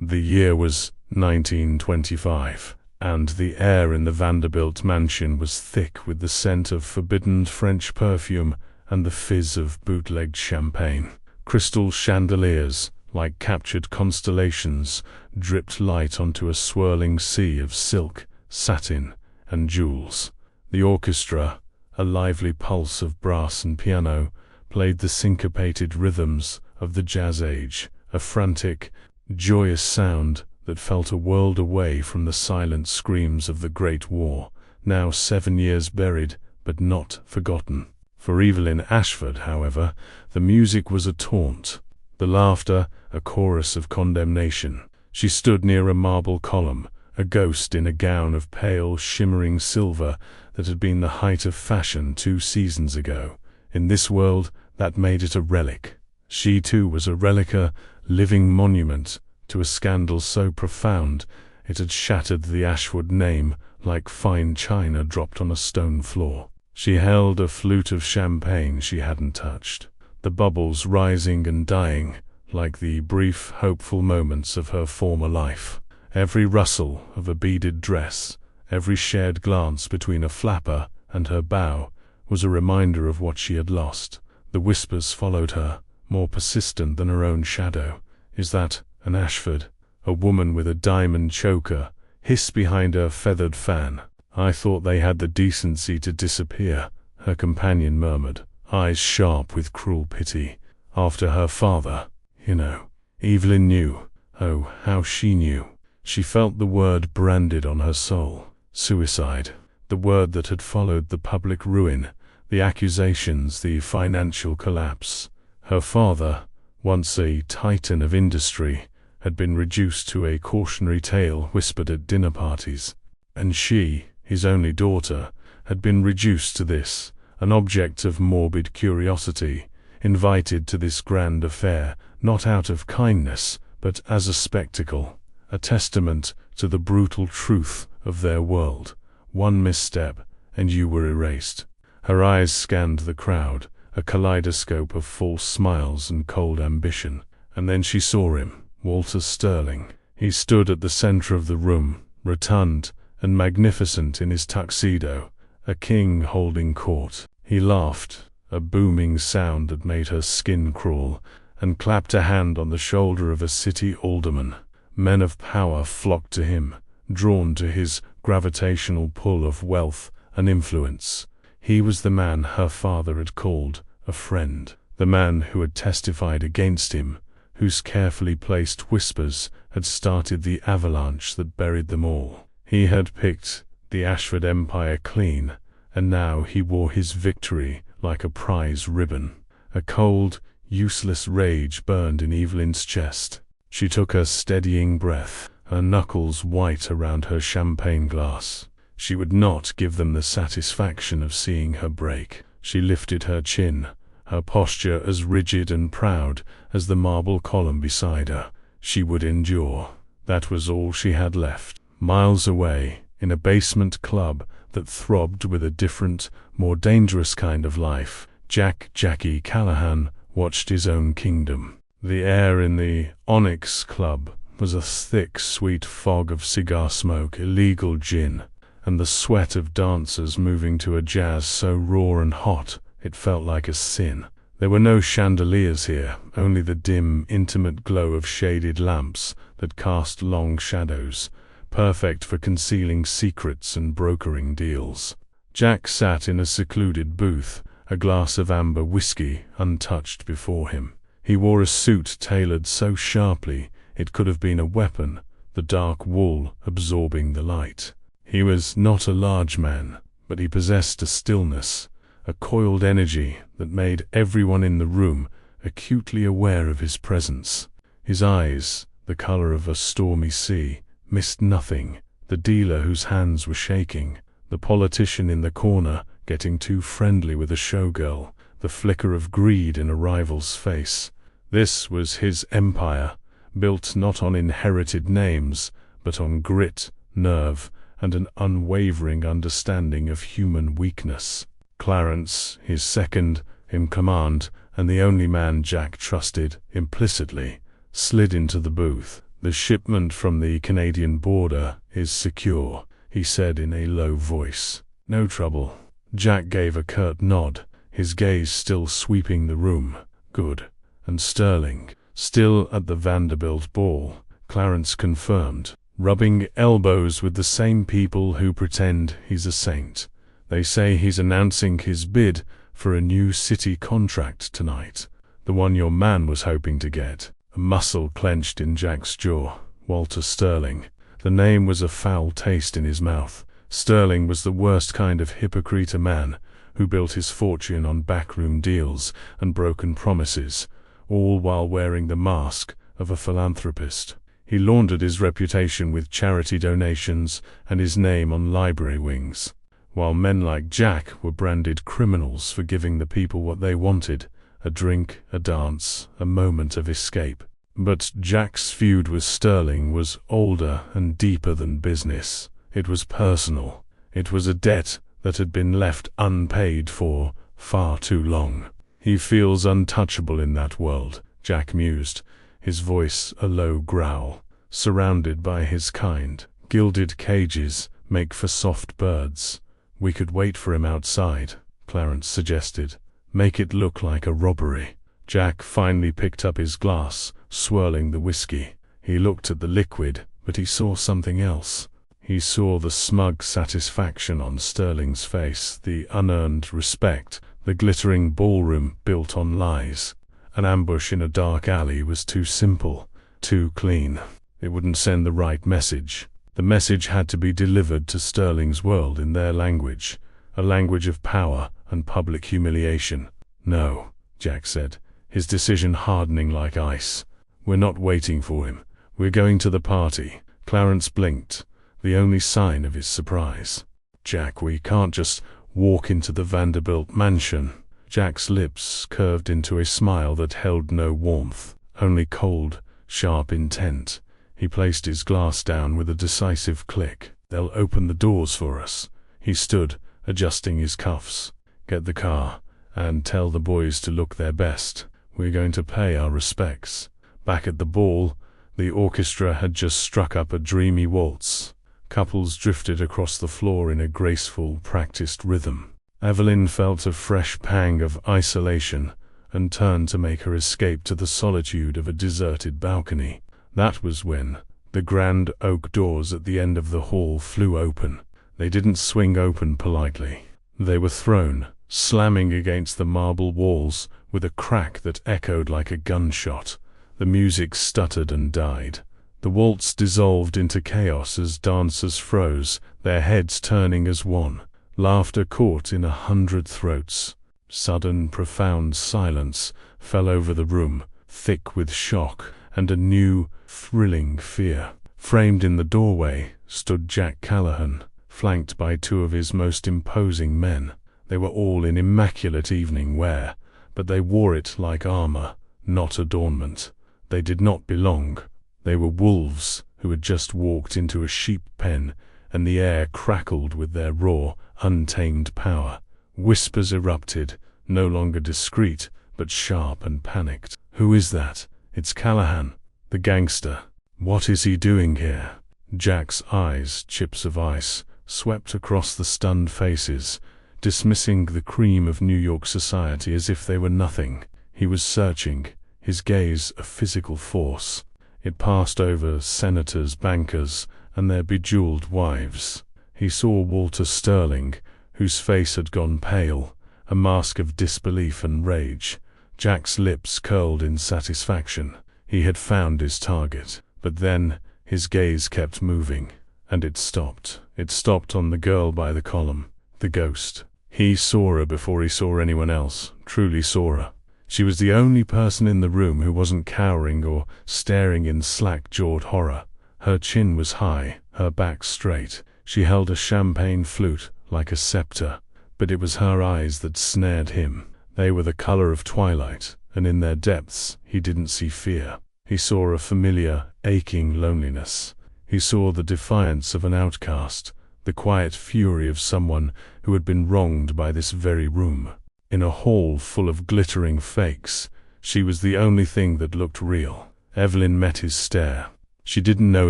The year was 1925, and the air in the Vanderbilt mansion was thick with the scent of forbidden French perfume and the fizz of bootlegged champagne. Crystal chandeliers, like captured constellations, dripped light onto a swirling sea of silk, satin, and jewels. The orchestra, a lively pulse of brass and piano, played the syncopated rhythms of the jazz age, a frantic, joyous sound that felt a world away from the silent screams of the Great War, now 7 years buried but not forgotten. For Evelyn Ashford, however, the music was a taunt, the laughter a chorus of condemnation. She stood near a marble column, a ghost in a gown of pale, shimmering silver that had been the height of fashion 2 seasons ago. In this world, that made it a relic. She too was a relic, a living monument to a scandal so profound it had shattered the Ashwood name like fine china dropped on a stone floor. She held a flute of champagne she hadn't touched, the bubbles rising and dying like the brief, hopeful moments of her former life. Every rustle of a beaded dress, every shared glance between a flapper and her bow, was a reminder of what she had lost. The whispers followed her, more persistent than her own shadow. "Is that an Ashford?" A woman with a diamond choker hissed behind her feathered fan. "I thought they had the decency to disappear," her companion murmured, eyes sharp with cruel pity. "After her father, you know." Evelyn knew. Oh, how she knew. She felt the word branded on her soul. Suicide. The word that had followed the public ruin, the accusations, the financial collapse. Her father, once a titan of industry, had been reduced to a cautionary tale whispered at dinner parties. And she, his only daughter, had been reduced to this, an object of morbid curiosity, invited to this grand affair, not out of kindness, but as a spectacle, a testament to the brutal truth of their world. One misstep, and you were erased. Her eyes scanned the crowd, a kaleidoscope of false smiles and cold ambition. And then she saw him, Walter Sterling. He stood at the center of the room, rotund and magnificent in his tuxedo, a king holding court. He laughed, a booming sound that made her skin crawl, and clapped a hand on the shoulder of a city alderman. Men of power flocked to him, drawn to his gravitational pull of wealth and influence. He was the man her father had called a friend, the man who had testified against him, whose carefully placed whispers had started the avalanche that buried them all. He had picked the Ashford empire clean, and now he wore his victory like a prize ribbon. A cold, useless rage burned in Evelyn's chest. She took a steadying breath, her knuckles white around her champagne glass. She would not give them the satisfaction of seeing her break. She lifted her chin, her posture as rigid and proud as the marble column beside her. She would endure. That was all she had left. Miles away, in a basement club that throbbed with a different, more dangerous kind of life, Jackie Callahan watched his own kingdom. The air in the Onyx Club was a thick, sweet fog of cigar smoke, illegal gin, and the sweat of dancers moving to a jazz so raw and hot it felt like a sin. There were no chandeliers here, only the dim, intimate glow of shaded lamps that cast long shadows, perfect for concealing secrets and brokering deals. Jack sat in a secluded booth, a glass of amber whiskey untouched before him. He wore a suit tailored so sharply it could have been a weapon, the dark wool absorbing the light. He was not a large man, but he possessed a stillness, a coiled energy that made everyone in the room acutely aware of his presence. His eyes, the color of a stormy sea, missed nothing. The dealer whose hands were shaking, the politician in the corner getting too friendly with a showgirl, the flicker of greed in a rival's face. This was his empire, built not on inherited names, but on grit, nerve, and an unwavering understanding of human weakness. Clarence, his second in command, and the only man Jack trusted implicitly, slid into the booth. "The shipment from the Canadian border is secure," he said in a low voice. "No trouble." Jack gave a curt nod, his gaze still sweeping the room. "Good." "And Sterling still at the Vanderbilt ball," Clarence confirmed, "rubbing elbows with the same people who pretend he's a saint. They say he's announcing his bid for a new city contract tonight. The one your man was hoping to get." A muscle clenched in Jack's jaw. Walter Sterling. The name was a foul taste in his mouth. Sterling was the worst kind of hypocrite, a man who built his fortune on backroom deals and broken promises, all while wearing the mask of a philanthropist. He laundered his reputation with charity donations and his name on library wings, while men like Jack were branded criminals for giving the people what they wanted: a drink, a dance, a moment of escape. But Jack's feud with Sterling was older and deeper than business. It was personal. It was a debt that had been left unpaid for far too long. "He feels untouchable in that world," Jack mused, his voice a low growl. "Surrounded by his kind. Gilded cages make for soft birds." "We could wait for him outside," Clarence suggested. "Make it look like a robbery." Jack finally picked up his glass, swirling the whiskey. He looked at the liquid, but he saw something else. He saw the smug satisfaction on Sterling's face, the unearned respect, the glittering ballroom built on lies. An ambush in a dark alley was too simple, too clean. It wouldn't send the right message. The message had to be delivered to Sterling's world in their language, a language of power and public humiliation. "No," Jack said, his decision hardening like ice. "We're not waiting for him. We're going to the party." Clarence blinked, the only sign of his surprise. "Jack, we can't just walk into the Vanderbilt mansion." Jack's lips curved into a smile that held no warmth, only cold, sharp intent. He placed his glass down with a decisive click. "They'll open the doors for us." He stood, adjusting his cuffs. "Get the car, and tell the boys to look their best. We're going to pay our respects." Back at the ball, the orchestra had just struck up a dreamy waltz. Couples drifted across the floor in a graceful, practiced rhythm. Evelyn felt a fresh pang of isolation and turned to make her escape to the solitude of a deserted balcony. That was when the grand oak doors at the end of the hall flew open. They didn't swing open politely. They were thrown, slamming against the marble walls with a crack that echoed like a gunshot. The music stuttered and died. The waltz dissolved into chaos as dancers froze, their heads turning as one. Laughter caught in 100 throats. Sudden, profound silence fell over the room, thick with shock and a new, thrilling fear. Framed in the doorway stood Jack Callahan, flanked by two of his most imposing men. They were all in immaculate evening wear, but they wore it like armor, not adornment. They did not belong. They were wolves who had just walked into a sheep pen, and the air crackled with their raw, untamed power. Whispers erupted, no longer discreet, but sharp and panicked. "Who is that?" "It's Callahan, the gangster." "What is he doing here?" Jack's eyes, chips of ice, swept across the stunned faces, dismissing the cream of New York society as if they were nothing. He was searching, his gaze a physical force. It passed over senators, bankers, and their bejeweled wives. He saw Walter Sterling, whose face had gone pale, a mask of disbelief and rage. Jack's lips curled in satisfaction. He had found his target. But then, his gaze kept moving, and it stopped. It stopped on the girl by the column, the ghost. He saw her before he saw anyone else, truly saw her. She was the only person in the room who wasn't cowering or staring in slack-jawed horror. Her chin was high, her back straight. She held a champagne flute like a scepter, but it was her eyes that snared him. They were the color of twilight, and in their depths he didn't see fear. He saw a familiar, aching loneliness. He saw the defiance of an outcast, the quiet fury of someone who had been wronged by this very room. In a hall full of glittering fakes, she was the only thing that looked real. Evelyn met his stare. She didn't know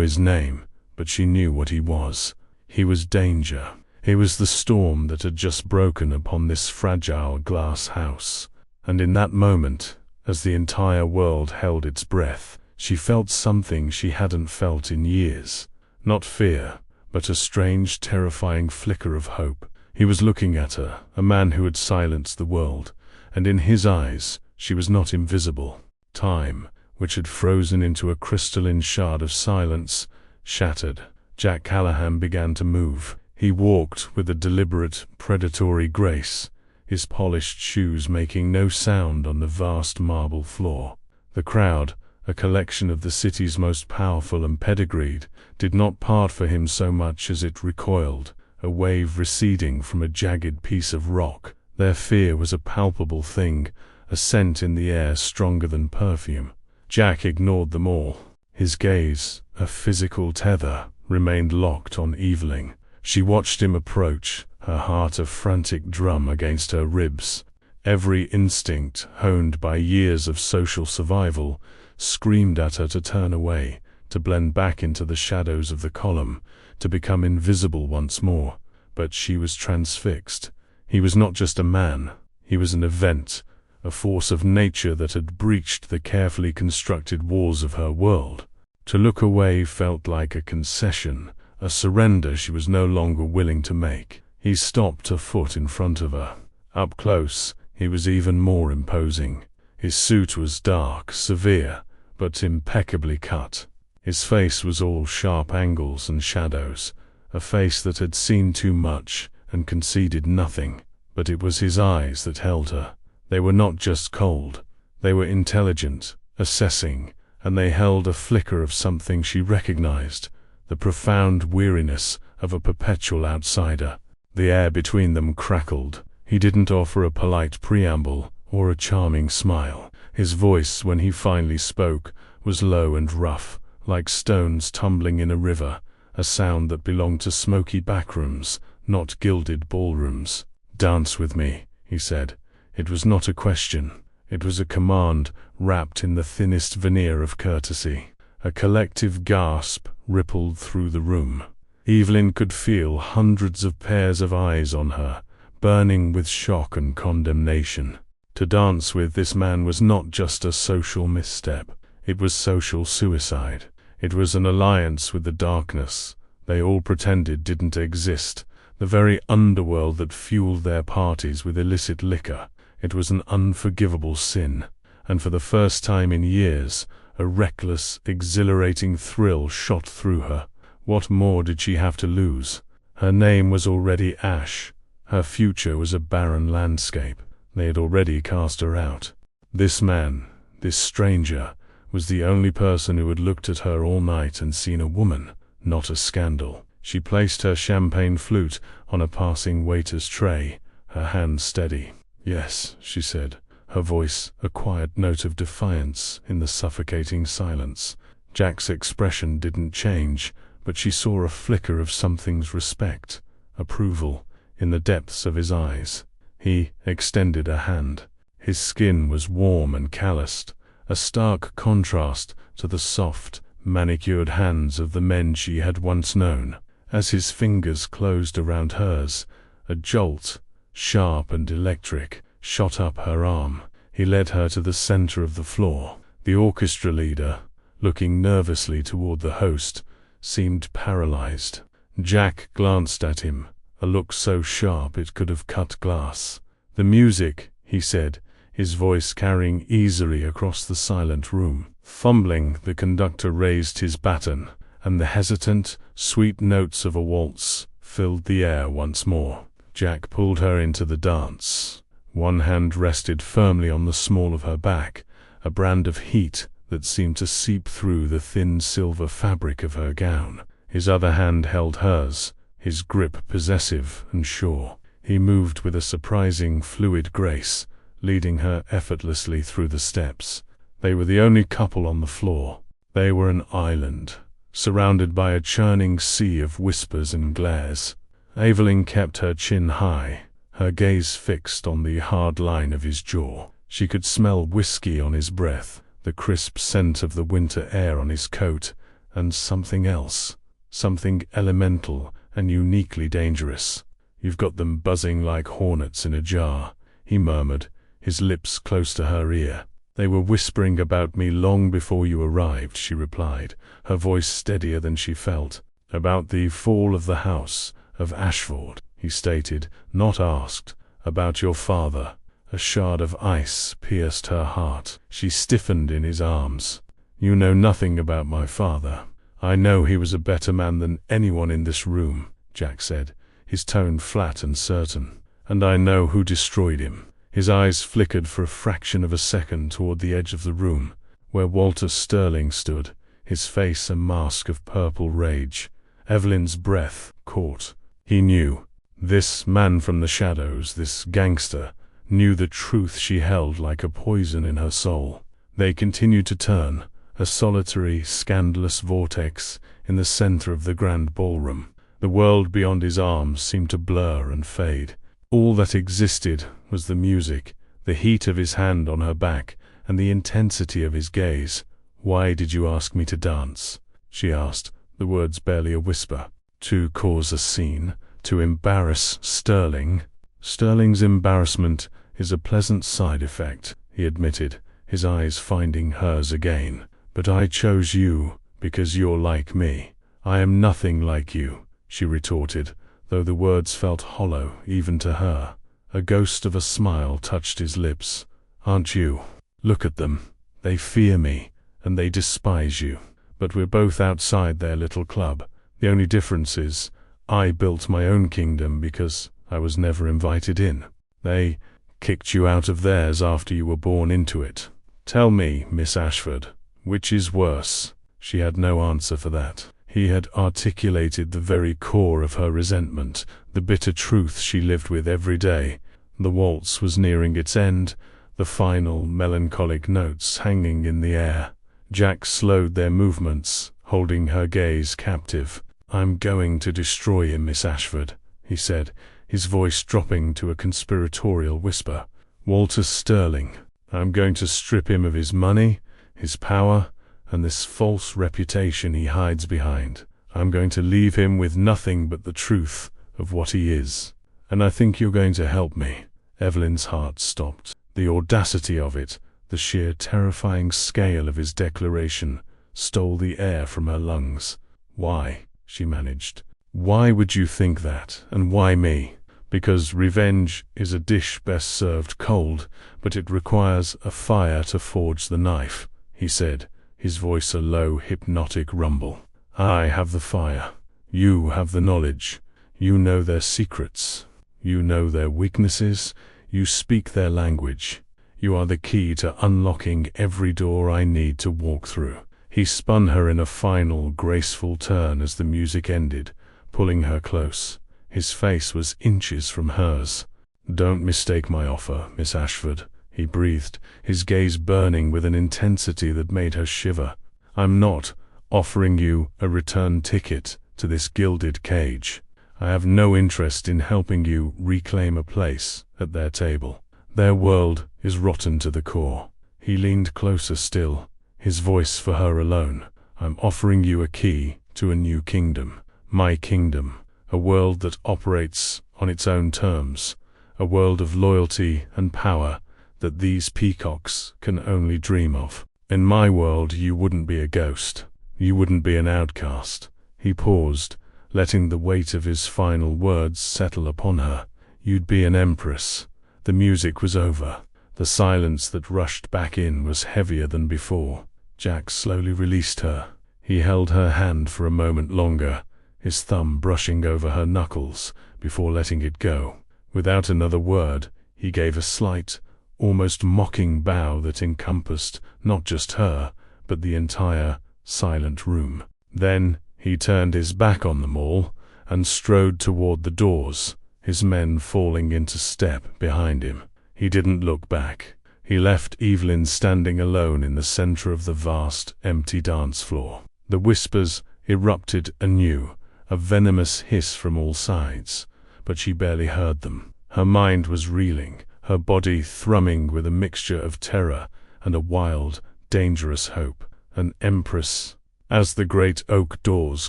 his name, but she knew what he was. He was danger. He was the storm that had just broken upon this fragile glass house. And in that moment, as the entire world held its breath, she felt something she hadn't felt in years. Not fear, but a strange, terrifying flicker of hope. He was looking at her, a man who had silenced the world, and in his eyes, she was not invisible. Time, which had frozen into a crystalline shard of silence, shattered. Jack Callahan began to move. He walked with a deliberate, predatory grace, his polished shoes making no sound on the vast marble floor. The crowd, a collection of the city's most powerful and pedigreed, did not part for him so much as it recoiled, a wave receding from a jagged piece of rock. Their fear was a palpable thing, a scent in the air stronger than perfume. Jack ignored them all. His gaze, a physical tether, remained locked on Evelyn. She watched him approach, her heart a frantic drum against her ribs. Every instinct, honed by years of social survival, screamed at her to turn away, to blend back into the shadows of the column, to become invisible once more. But she was transfixed. He was not just a man, he was an event, a force of nature that had breached the carefully constructed walls of her world. To look away felt like a concession, a surrender she was no longer willing to make. He stopped a foot in front of her. Up close, he was even more imposing. His suit was dark, severe, but impeccably cut. His face was all sharp angles and shadows, a face that had seen too much and conceded nothing. But it was his eyes that held her. They were not just cold. They were intelligent, assessing, and they held a flicker of something she recognized, the profound weariness of a perpetual outsider. The air between them crackled. He didn't offer a polite preamble or a charming smile. His voice, when he finally spoke, was low and rough, like stones tumbling in a river, a sound that belonged to smoky backrooms, not gilded ballrooms. "Dance with me," he said. It was not a question. It was a command wrapped in the thinnest veneer of courtesy. A collective gasp rippled through the room. Evelyn could feel hundreds of pairs of eyes on her, burning with shock and condemnation. To dance with this man was not just a social misstep. It was social suicide. It was an alliance with the darkness they all pretended didn't exist, the very underworld that fueled their parties with illicit liquor. It was an unforgivable sin, and for the first time in years, a reckless, exhilarating thrill shot through her. What more did she have to lose? Her name was already ash. Her future was a barren landscape. They had already cast her out. This man, this stranger, was the only person who had looked at her all night and seen a woman, not a scandal. She placed her champagne flute on a passing waiter's tray, her hand steady. "Yes," she said, her voice a quiet note of defiance in the suffocating silence. Jack's expression didn't change, but she saw a flicker of something's respect, approval, in the depths of his eyes. He extended a hand. His skin was warm and calloused, a stark contrast to the soft, manicured hands of the men she had once known. As his fingers closed around hers, a jolt, sharp and electric, shot up her arm. He led her to the center of the floor. The orchestra leader, looking nervously toward the host, seemed paralyzed. Jack glanced at him, a look so sharp it could have cut glass. "The music," he said, his voice carrying easily across the silent room. Fumbling, the conductor raised his baton, and the hesitant, sweet notes of a waltz filled the air once more. Jack pulled her into the dance. One hand rested firmly on the small of her back, a brand of heat that seemed to seep through the thin silver fabric of her gown. His other hand held hers, his grip possessive and sure. He moved with a surprising fluid grace, leading her effortlessly through the steps. They were the only couple on the floor. They were an island, surrounded by a churning sea of whispers and glares. Evelyn kept her chin high, her gaze fixed on the hard line of his jaw. She could smell whiskey on his breath, the crisp scent of the winter air on his coat, and something else. Something elemental and uniquely dangerous. You've got them buzzing like hornets in a jar, he murmured, his lips close to her ear. They were whispering about me long before you arrived, she replied, her voice steadier than she felt. About the fall of the house of Ashford, he stated, not asked. About your father. A shard of ice pierced her heart. She stiffened in his arms. You know nothing about my father. I know he was a better man than anyone in this room, Jack said, his tone flat and certain. And I know who destroyed him. His eyes flickered for a fraction of a second toward the edge of the room, where Walter Sterling stood, his face a mask of purple rage. Evelyn's breath caught. He knew. This man from the shadows, this gangster, knew the truth she held like a poison in her soul. They continued to turn, a solitary, scandalous vortex in the center of the grand ballroom. The world beyond his arms seemed to blur and fade. All that existed was the music, the heat of his hand on her back, and the intensity of his gaze. "Why did you ask me to dance?" she asked, the words barely a whisper. "To cause a scene, to embarrass Sterling." "Sterling's embarrassment is a pleasant side effect," he admitted, his eyes finding hers again. "But I chose you because you're like me." "I am nothing like you," she retorted, though the words felt hollow even to her. A ghost of a smile touched his lips. "Aren't you? Look at them. They fear me, and they despise you. But we're both outside their little club. The only difference is, I built my own kingdom because I was never invited in. They kicked you out of theirs after you were born into it. Tell me, Miss Ashford, which is worse?" She had no answer for that. He had articulated the very core of her resentment, the bitter truth she lived with every day. The waltz was nearing its end, the final melancholic notes hanging in the air. Jack slowed their movements, holding her gaze captive. "I'm going to destroy him, Miss Ashford," he said, his voice dropping to a conspiratorial whisper. "Walter Sterling. I'm going to strip him of his money, his power, and this false reputation he hides behind. I'm going to leave him with nothing but the truth of what he is. And I think you're going to help me." Evelyn's heart stopped. The audacity of it, the sheer terrifying scale of his declaration, stole the air from her lungs. "Why?" she managed. "Why would you think that, and why me?" "Because revenge is a dish best served cold, but it requires a fire to forge the knife," he said, his voice a low, hypnotic rumble. "I have the fire. You have the knowledge. You know their secrets. You know their weaknesses. You speak their language. You are the key to unlocking every door I need to walk through." He spun her in a final, graceful turn as the music ended, pulling her close. His face was inches from hers. "Don't mistake my offer, Miss Ashford," he breathed, his gaze burning with an intensity that made her shiver. "I'm not offering you a return ticket to this gilded cage. I have no interest in helping you reclaim a place at their table. Their world is rotten to the core." He leaned closer still, his voice for her alone. "I'm offering you a key to a new kingdom. My kingdom. A world that operates on its own terms. A world of loyalty and power that these peacocks can only dream of. In my world you wouldn't be a ghost. You wouldn't be an outcast." He paused, letting the weight of his final words settle upon her. "You'd be an empress." The music was over. The silence that rushed back in was heavier than before. Jack slowly released her. He held her hand for a moment longer, his thumb brushing over her knuckles before letting it go. Without another word, he gave a slight, almost mocking bow that encompassed not just her, but the entire silent room. Then he turned his back on them all and strode toward the doors, his men falling into step behind him. He didn't look back. He left Evelyn standing alone in the center of the vast, empty dance floor. The whispers erupted anew, a venomous hiss from all sides, but she barely heard them. Her mind was reeling, her body thrumming with a mixture of terror and a wild, dangerous hope. An empress As the great oak doors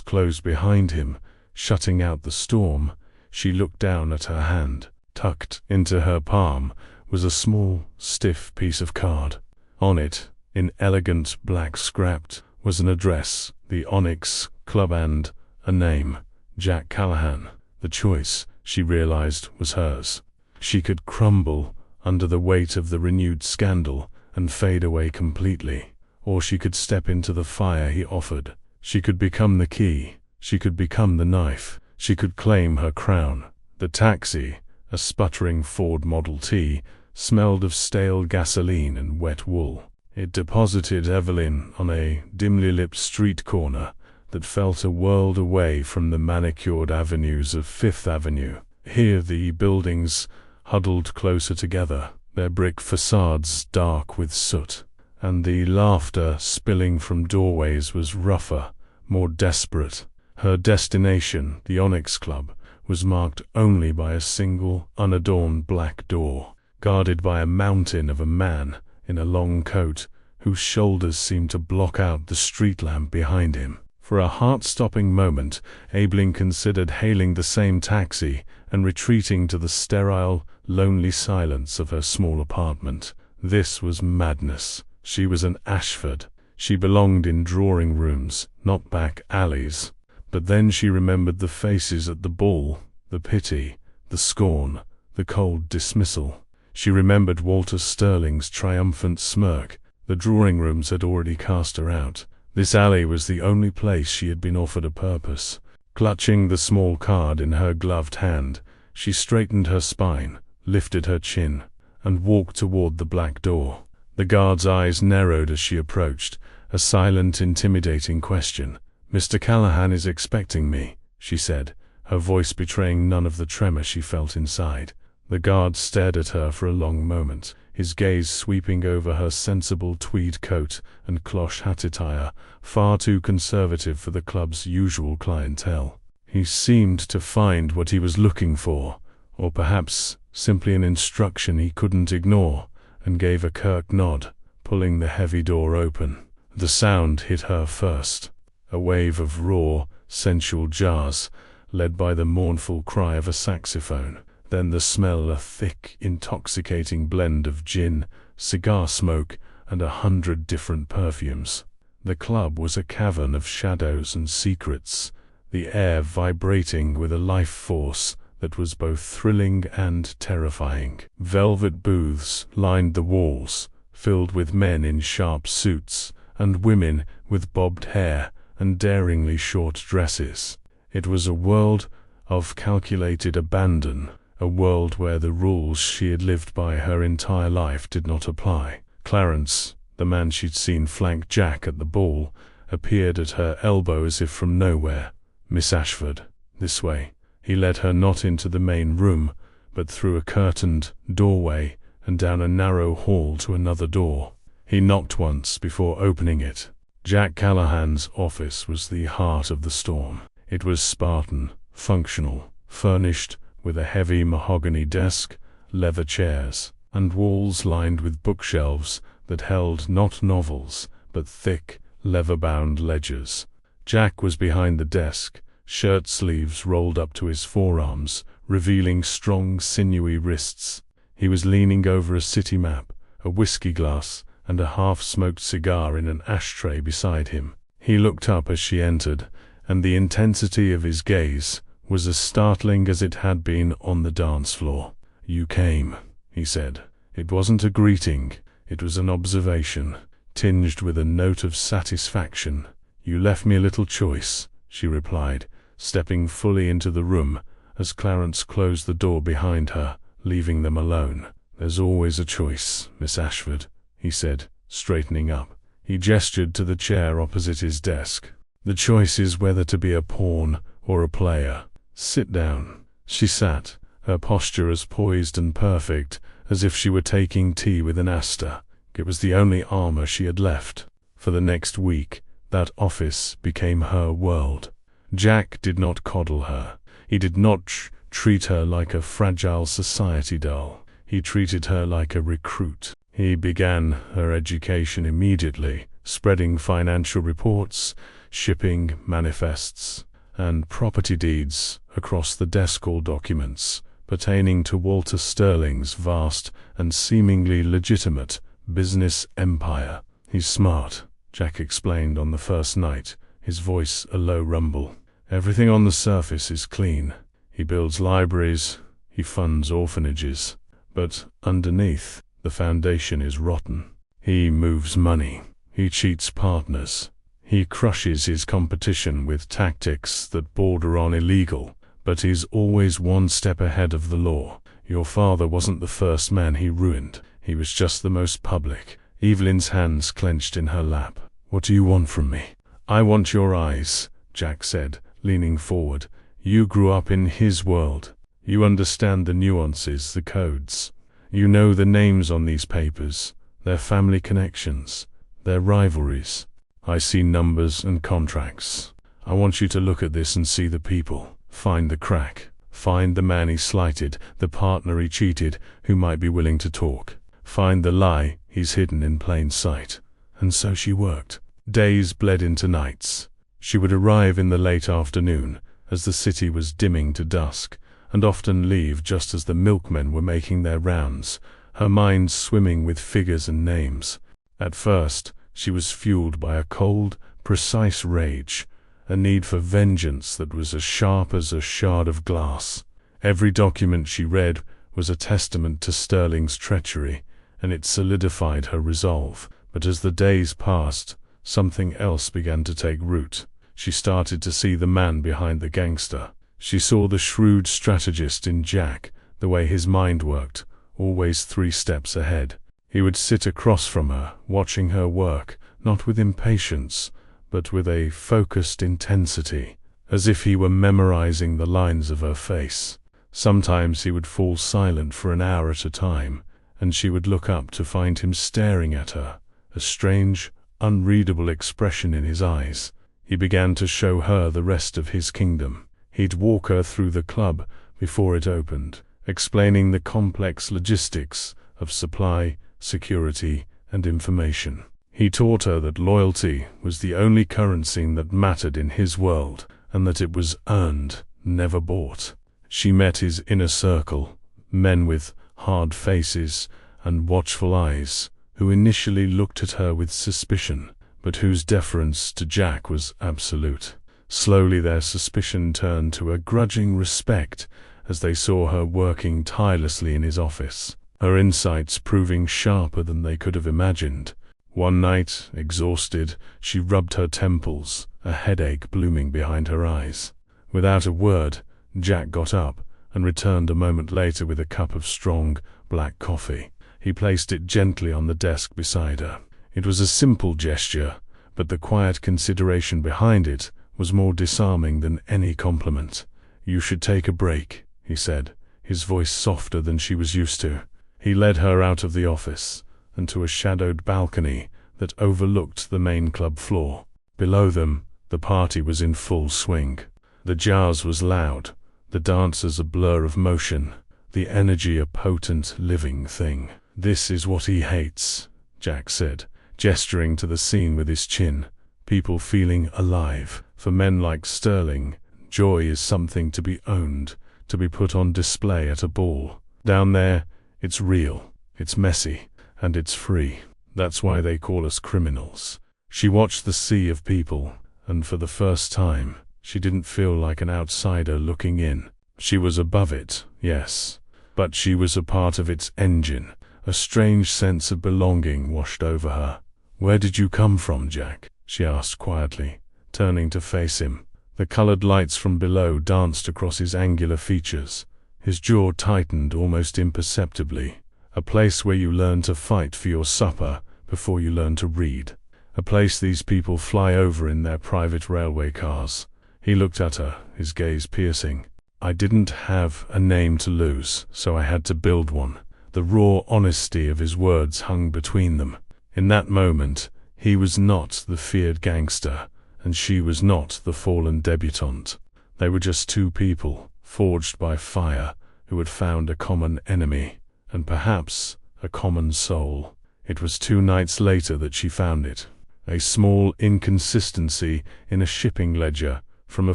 closed behind him, shutting out the storm, she looked down at her hand. Tucked into her palm was a small, stiff piece of card. On it, in elegant black script, was an address, the Onyx Club, and a name, Jack Callahan. The choice, she realized, was hers. She could crumble under the weight of the renewed scandal and fade away completely, or she could step into the fire he offered. She could become the key, she could become the knife, she could claim her crown. The taxi, a sputtering Ford Model T, smelled of stale gasoline and wet wool. It deposited Evelyn on a dimly lit street corner that felt a world away from the manicured avenues of Fifth Avenue. Here the buildings huddled closer together, their brick facades dark with soot, and the laughter spilling from doorways was rougher, more desperate. Her destination, the Onyx Club, was marked only by a single, unadorned black door, guarded by a mountain of a man in a long coat whose shoulders seemed to block out the street lamp behind him. For a heart-stopping moment, Evelyn considered hailing the same taxi and retreating to the sterile, lonely silence of her small apartment. This was madness. She was an Ashford. She belonged in drawing rooms, not back alleys. But then she remembered the faces at the ball, the pity, the scorn, the cold dismissal. She remembered Walter Sterling's triumphant smirk. The drawing rooms had already cast her out. This alley was the only place she had been offered a purpose. Clutching the small card in her gloved hand, she straightened her spine, lifted her chin, and walked toward the black door. The guard's eyes narrowed as she approached, a silent, intimidating question. "Mr. Callahan is expecting me," she said, her voice betraying none of the tremor she felt inside. The guard stared at her for a long moment, his gaze sweeping over her sensible tweed coat and cloche hat attire, far too conservative for the club's usual clientele. He seemed to find what he was looking for, or perhaps simply an instruction he couldn't ignore, and gave a curt nod, pulling the heavy door open. The sound hit her first, a wave of raw, sensual jazz, led by the mournful cry of a saxophone. Then the smell, a thick, intoxicating blend of gin, cigar smoke, and 100 different perfumes. The club was a cavern of shadows and secrets, the air vibrating with a life force that was both thrilling and terrifying. Velvet booths lined the walls, filled with men in sharp suits, and women with bobbed hair and daringly short dresses. It was a world of calculated abandon, a world where the rules she had lived by her entire life did not apply. Clarence, the man she'd seen flank Jack at the ball, appeared at her elbow as if from nowhere. "Miss Ashford, this way." He led her not into the main room, but through a curtained doorway and down a narrow hall to another door. He knocked once before opening it. Jack Callahan's office was the heart of the storm. It was Spartan, functional, furnished with a heavy mahogany desk, leather chairs, and walls lined with bookshelves that held not novels, but thick, leather-bound ledgers. Jack was behind the desk, shirt sleeves rolled up to his forearms, revealing strong, sinewy wrists. He was leaning over a city map, a whiskey glass, and a half-smoked cigar in an ashtray beside him. He looked up as she entered, and the intensity of his gaze was as startling as it had been on the dance floor. "You came," he said. It wasn't a greeting, it was an observation, tinged with a note of satisfaction. "You left me a little choice," she replied, stepping fully into the room as Clarence closed the door behind her, leaving them alone. "There's always a choice, Miss Ashford," he said, straightening up. He gestured to the chair opposite his desk. "The choice is whether to be a pawn or a player. Sit down." She sat, her posture as poised and perfect as if she were taking tea with an Astor. It was the only armor she had left. For the next week, that office became her world. Jack did not coddle her. He did not treat her like a fragile society doll. He treated her like a recruit. He began her education immediately, spreading financial reports, shipping manifests, and property deeds across the desk, all documents pertaining to Walter Sterling's vast and seemingly legitimate business empire. "He's smart," Jack explained on the first night, his voice a low rumble. "Everything on the surface is clean. He builds libraries, he funds orphanages, but underneath, the foundation is rotten. He moves money, he cheats partners, he crushes his competition with tactics that border on illegal, but he's always one step ahead of the law. Your father wasn't the first man he ruined, he was just the most public." Evelyn's hands clenched in her lap. "What do you want from me?" "I want your eyes," Jack said, leaning forward. "You grew up in his world. You understand the nuances, the codes. You know the names on these papers, their family connections, their rivalries. I see numbers and contracts. I want you to look at this and see the people. Find the crack. Find the man he slighted, the partner he cheated, who might be willing to talk. Find the lie he's hidden in plain sight." And so she worked. Days bled into nights. She would arrive in the late afternoon, as the city was dimming to dusk, and often leave just as the milkmen were making their rounds, her mind swimming with figures and names. At first, she was fueled by a cold, precise rage, a need for vengeance that was as sharp as a shard of glass. Every document she read was a testament to Sterling's treachery, and it solidified her resolve. But as the days passed, something else began to take root. She started to see the man behind the gangster. She saw the shrewd strategist in Jack, the way his mind worked, always 3 steps ahead. He would sit across from her, watching her work, not with impatience, but with a focused intensity, as if he were memorizing the lines of her face. Sometimes he would fall silent for an hour at a time, and she would look up to find him staring at her, a strange, unreadable expression in his eyes. He began to show her the rest of his kingdom. He'd walk her through the club before it opened, explaining the complex logistics of supply, security, and information. He taught her that loyalty was the only currency that mattered in his world, and that it was earned, never bought. She met his inner circle, men with hard faces and watchful eyes, who initially looked at her with suspicion, but whose deference to Jack was absolute. Slowly their suspicion turned to a grudging respect as they saw her working tirelessly in his office, her insights proving sharper than they could have imagined. One night, exhausted, she rubbed her temples, a headache blooming behind her eyes. Without a word, Jack got up and returned a moment later with a cup of strong, black coffee. He placed it gently on the desk beside her. It was a simple gesture, but the quiet consideration behind it was more disarming than any compliment. "You should take a break," he said, his voice softer than she was used to. He led her out of the office and to a shadowed balcony that overlooked the main club floor. Below them, the party was in full swing. The jazz was loud, the dancers a blur of motion, the energy a potent, living thing. "This is what he hates," Jack said, gesturing to the scene with his chin. "People feeling alive. For men like Sterling, joy is something to be owned, to be put on display at a ball. Down there, it's real, it's messy, and it's free. That's why they call us criminals." She watched the sea of people, and for the first time, she didn't feel like an outsider looking in. She was above it, yes, but she was a part of its engine. A strange sense of belonging washed over her. "Where did you come from, Jack?" she asked quietly, turning to face him. The colored lights from below danced across his angular features. His jaw tightened almost imperceptibly. "A place where you learn to fight for your supper before you learn to read. A place these people fly over in their private railway cars." He looked at her, his gaze piercing. "I didn't have a name to lose, so I had to build one." The raw honesty of his words hung between them. In that moment, he was not the feared gangster, and she was not the fallen debutante. They were just two people, forged by fire, who had found a common enemy, and perhaps a common soul. It was 2 nights later that she found it. a small inconsistency in a shipping ledger from a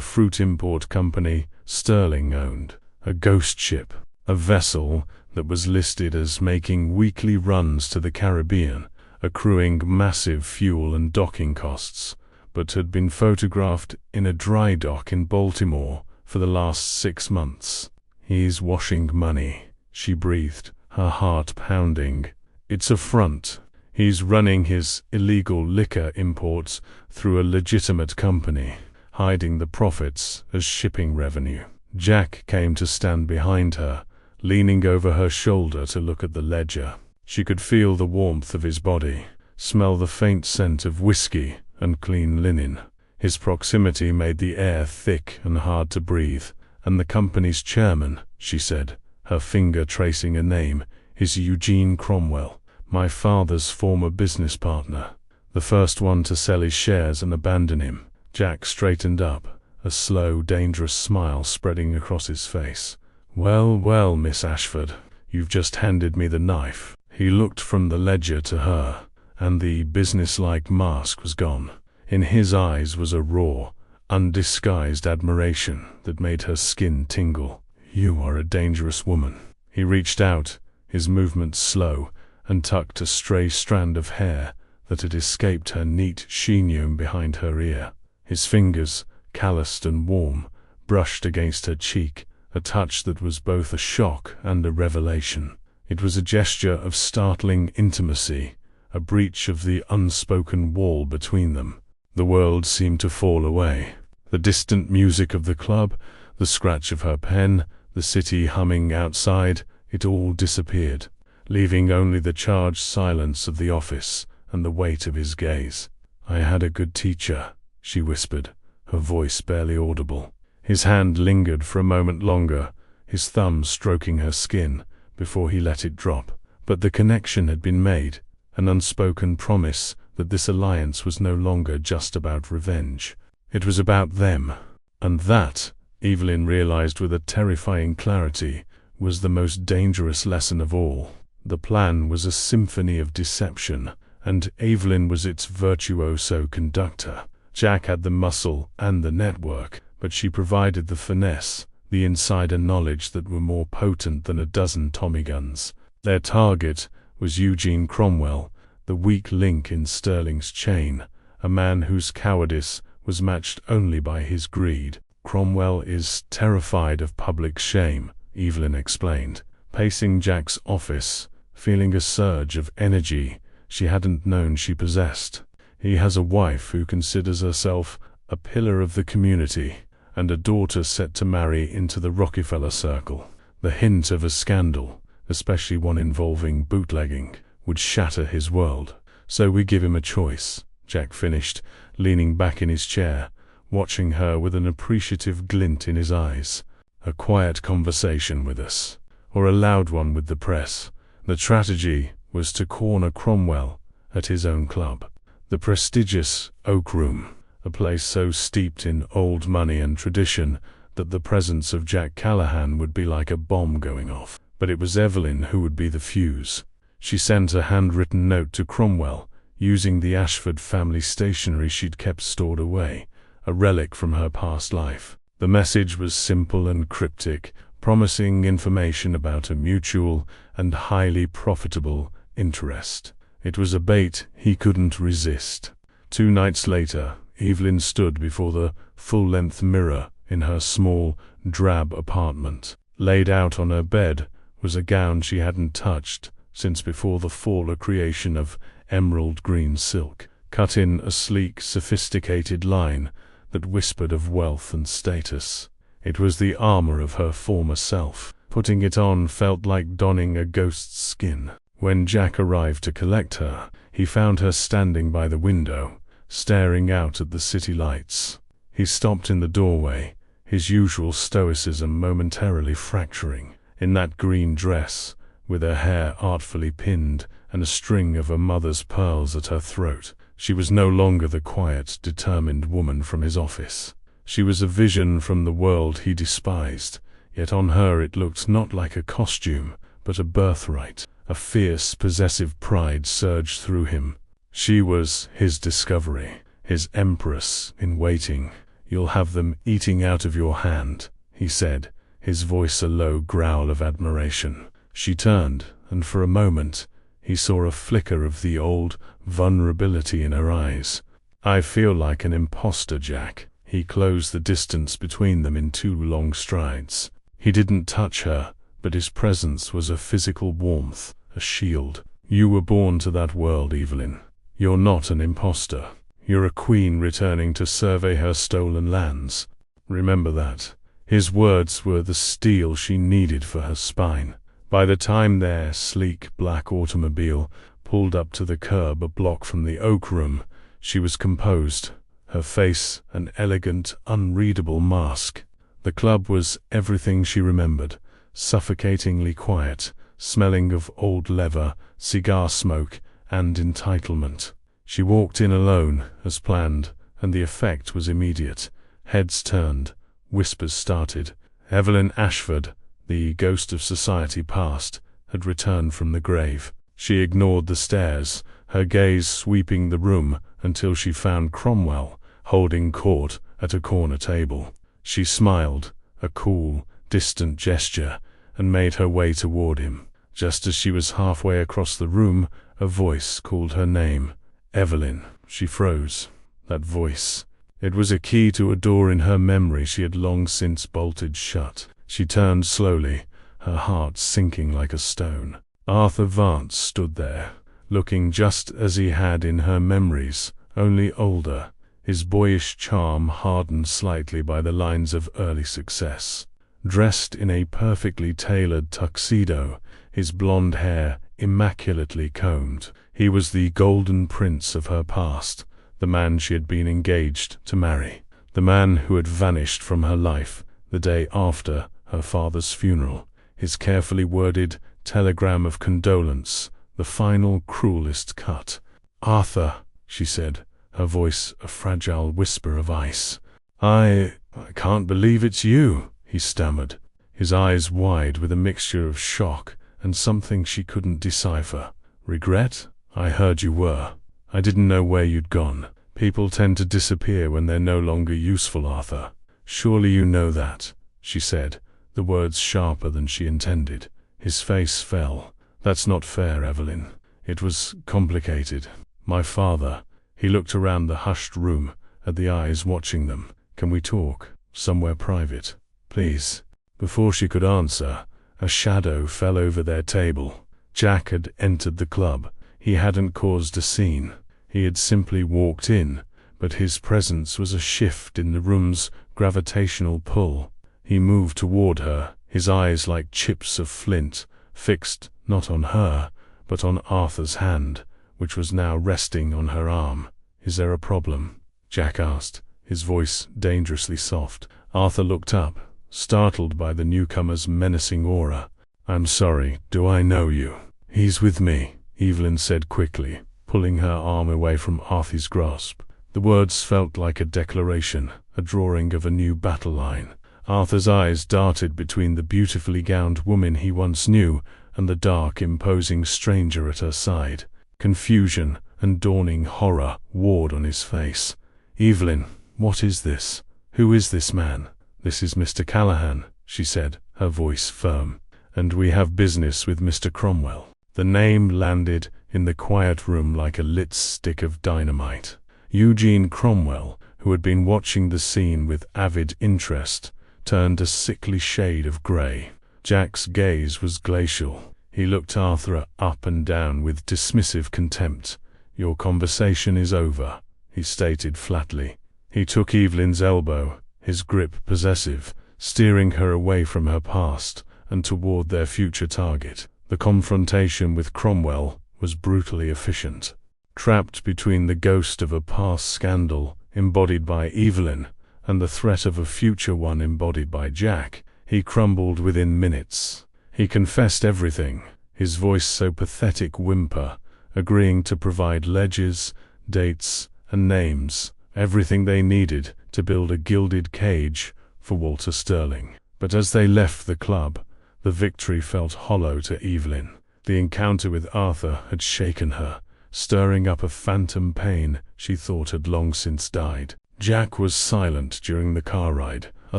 fruit import company Sterling owned, a ghost ship, a vessel that was listed as making weekly runs to the Caribbean, accruing massive fuel and docking costs, but had been photographed in a dry dock in Baltimore for the last 6 months. "He's washing money," she breathed, her heart pounding. "It's a front. He's running his illegal liquor imports through a legitimate company, hiding the profits as shipping revenue." Jack came to stand behind her, leaning over her shoulder to look at the ledger. She could feel the warmth of his body, smell the faint scent of whiskey and clean linen. His proximity made the air thick and hard to breathe. "And the company's chairman," she said, her finger tracing a name, "is Eugene Cromwell, my father's former business partner. The first one to sell his shares and abandon him." Jack straightened up, a slow, dangerous smile spreading across his face. "Well, well, Miss Ashford, you've just handed me the knife." He looked from the ledger to her, and the businesslike mask was gone. In his eyes was a raw, undisguised admiration that made her skin tingle. "You are a dangerous woman." He reached out, his movements slow, and tucked a stray strand of hair that had escaped her neat chignon behind her ear. His fingers, calloused and warm, brushed against her cheek, a touch that was both a shock and a revelation. It was a gesture of startling intimacy, a breach of the unspoken wall between them. The world seemed to fall away. The distant music of the club, the scratch of her pen, the city humming outside, it all disappeared, leaving only the charged silence of the office and the weight of his gaze. "I had a good teacher," she whispered, her voice barely audible. His hand lingered for a moment longer, his thumb stroking her skin, before he let it drop. But the connection had been made, an unspoken promise that this alliance was no longer just about revenge. It was about them. And that, Evelyn realized with a terrifying clarity, was the most dangerous lesson of all. The plan was a symphony of deception, and Evelyn was its virtuoso conductor. Jack had the muscle and the network, but she provided the finesse, the insider knowledge that were more potent than a dozen Tommy guns. Their target was Eugene Cromwell, the weak link in Sterling's chain, a man whose cowardice was matched only by his greed. "Cromwell is terrified of public shame," Evelyn explained, pacing Jack's office, feeling a surge of energy she hadn't known she possessed. "He has a wife who considers herself a pillar of the community, and a daughter set to marry into the Rockefeller circle. The hint of a scandal, especially one involving bootlegging, would shatter his world. So we give him a choice," Jack finished, leaning back in his chair, watching her with an appreciative glint in his eyes. "A quiet conversation with us, or a loud one with the press." The strategy was to corner Cromwell at his own club, the prestigious Oak Room, a place so steeped in old money and tradition that the presence of Jack Callahan would be like a bomb going off. But it was Evelyn who would be the fuse. She sent a handwritten note to Cromwell, using the Ashford family stationery she'd kept stored away, a relic from her past life. The message was simple and cryptic, promising information about a mutual and highly profitable interest. It was a bait he couldn't resist. 2 nights later, Evelyn stood before the full-length mirror in her small, drab apartment. Laid out on her bed was a gown she hadn't touched since before the fall, a creation of emerald green silk, cut in a sleek, sophisticated line that whispered of wealth and status. It was the armor of her former self. Putting it on felt like donning a ghost's skin. When Jack arrived to collect her, he found her standing by the window, staring out at the city lights. He stopped in the doorway, his usual stoicism momentarily fracturing. In that green dress, with her hair artfully pinned and a string of her mother's pearls at her throat, she was no longer the quiet, determined woman from his office. She was a vision from the world he despised, yet on her it looked not like a costume, but a birthright. A fierce, possessive pride surged through him. She was his discovery, his empress in waiting. "You'll have them eating out of your hand," he said, his voice a low growl of admiration. She turned, and for a moment, he saw a flicker of the old vulnerability in her eyes. "I feel like an imposter, Jack." He closed the distance between them in 2 long strides. He didn't touch her, but his presence was a physical warmth, a shield. "You were born to that world, Evelyn. You're not an imposter. You're a queen returning to survey her stolen lands. Remember that." His words were the steel she needed for her spine. By the time their sleek black automobile pulled up to the curb a block from the Oak Room, she was composed, her face an elegant, unreadable mask. The club was everything she remembered, suffocatingly quiet, smelling of old leather, cigar smoke, and entitlement. She walked in alone, as planned, and the effect was immediate. Heads turned, whispers started. Evelyn Ashford, the ghost of society past, had returned from the grave. She ignored the stares, her gaze sweeping the room until she found Cromwell, holding court at a corner table. She smiled, a cool, distant gesture, and made her way toward him. Just as she was halfway across the room, a voice called her name. "Evelyn." She froze. That voice. It was a key to a door in her memory she had long since bolted shut. She turned slowly, her heart sinking like a stone. Arthur Vance stood there, looking just as he had in her memories, only older, his boyish charm hardened slightly by the lines of early success. Dressed in a perfectly tailored tuxedo, his blonde hair immaculately combed, he was the golden prince of her past, the man she had been engaged to marry, the man who had vanished from her life the day after her father's funeral. His carefully worded telegram of condolence, the final cruelest cut. "Arthur," she said, her voice a fragile whisper of ice. I can't believe it's you," he stammered, his eyes wide with a mixture of shock and something she couldn't decipher. "Regret? I heard you were. I didn't know where you'd gone. People tend to disappear when they're no longer useful, Arthur. Surely you know that," she said, the words sharper than she intended. His face fell. "That's not fair, Evelyn. It was complicated. My father." He looked around the hushed room, at the eyes watching them. "Can we talk? Somewhere private, please?" Before she could answer, a shadow fell over their table. Jack had entered the club. He hadn't caused a scene. He had simply walked in, but his presence was a shift in the room's gravitational pull. He moved toward her, his eyes like chips of flint, fixed not on her, but on Arthur's hand, which was now resting on her arm. "Is there a problem?" Jack asked, his voice dangerously soft. Arthur looked up, startled by the newcomer's menacing aura. "I'm sorry, do I know you?" "He's with me," Evelyn said quickly, pulling her arm away from Arthur's grasp. The words felt like a declaration, a drawing of a new battle line. Arthur's eyes darted between the beautifully gowned woman he once knew and the dark, imposing stranger at her side. Confusion and dawning horror warred on his face. "Evelyn, what is this? Who is this man?" "This is Mr. Callahan," she said, her voice firm. "And we have business with Mr. Cromwell." The name landed in the quiet room like a lit stick of dynamite. Eugene Cromwell, who had been watching the scene with avid interest, turned a sickly shade of gray. Jack's gaze was glacial. He looked Arthur up and down with dismissive contempt. "Your conversation is over," he stated flatly. He took Evelyn's elbow, his grip possessive, steering her away from her past and toward their future target. The confrontation with Cromwell was brutally efficient. Trapped between the ghost of a past scandal, embodied by Evelyn, and the threat of a future one embodied by Jack, he crumbled within minutes. He confessed everything, his voice so pathetic whimper, agreeing to provide ledgers, dates, and names, everything they needed to build a gilded cage for Walter Sterling. But as they left the club, the victory felt hollow to Evelyn. The encounter with Arthur had shaken her, stirring up a phantom pain she thought had long since died. Jack was silent during the car ride, a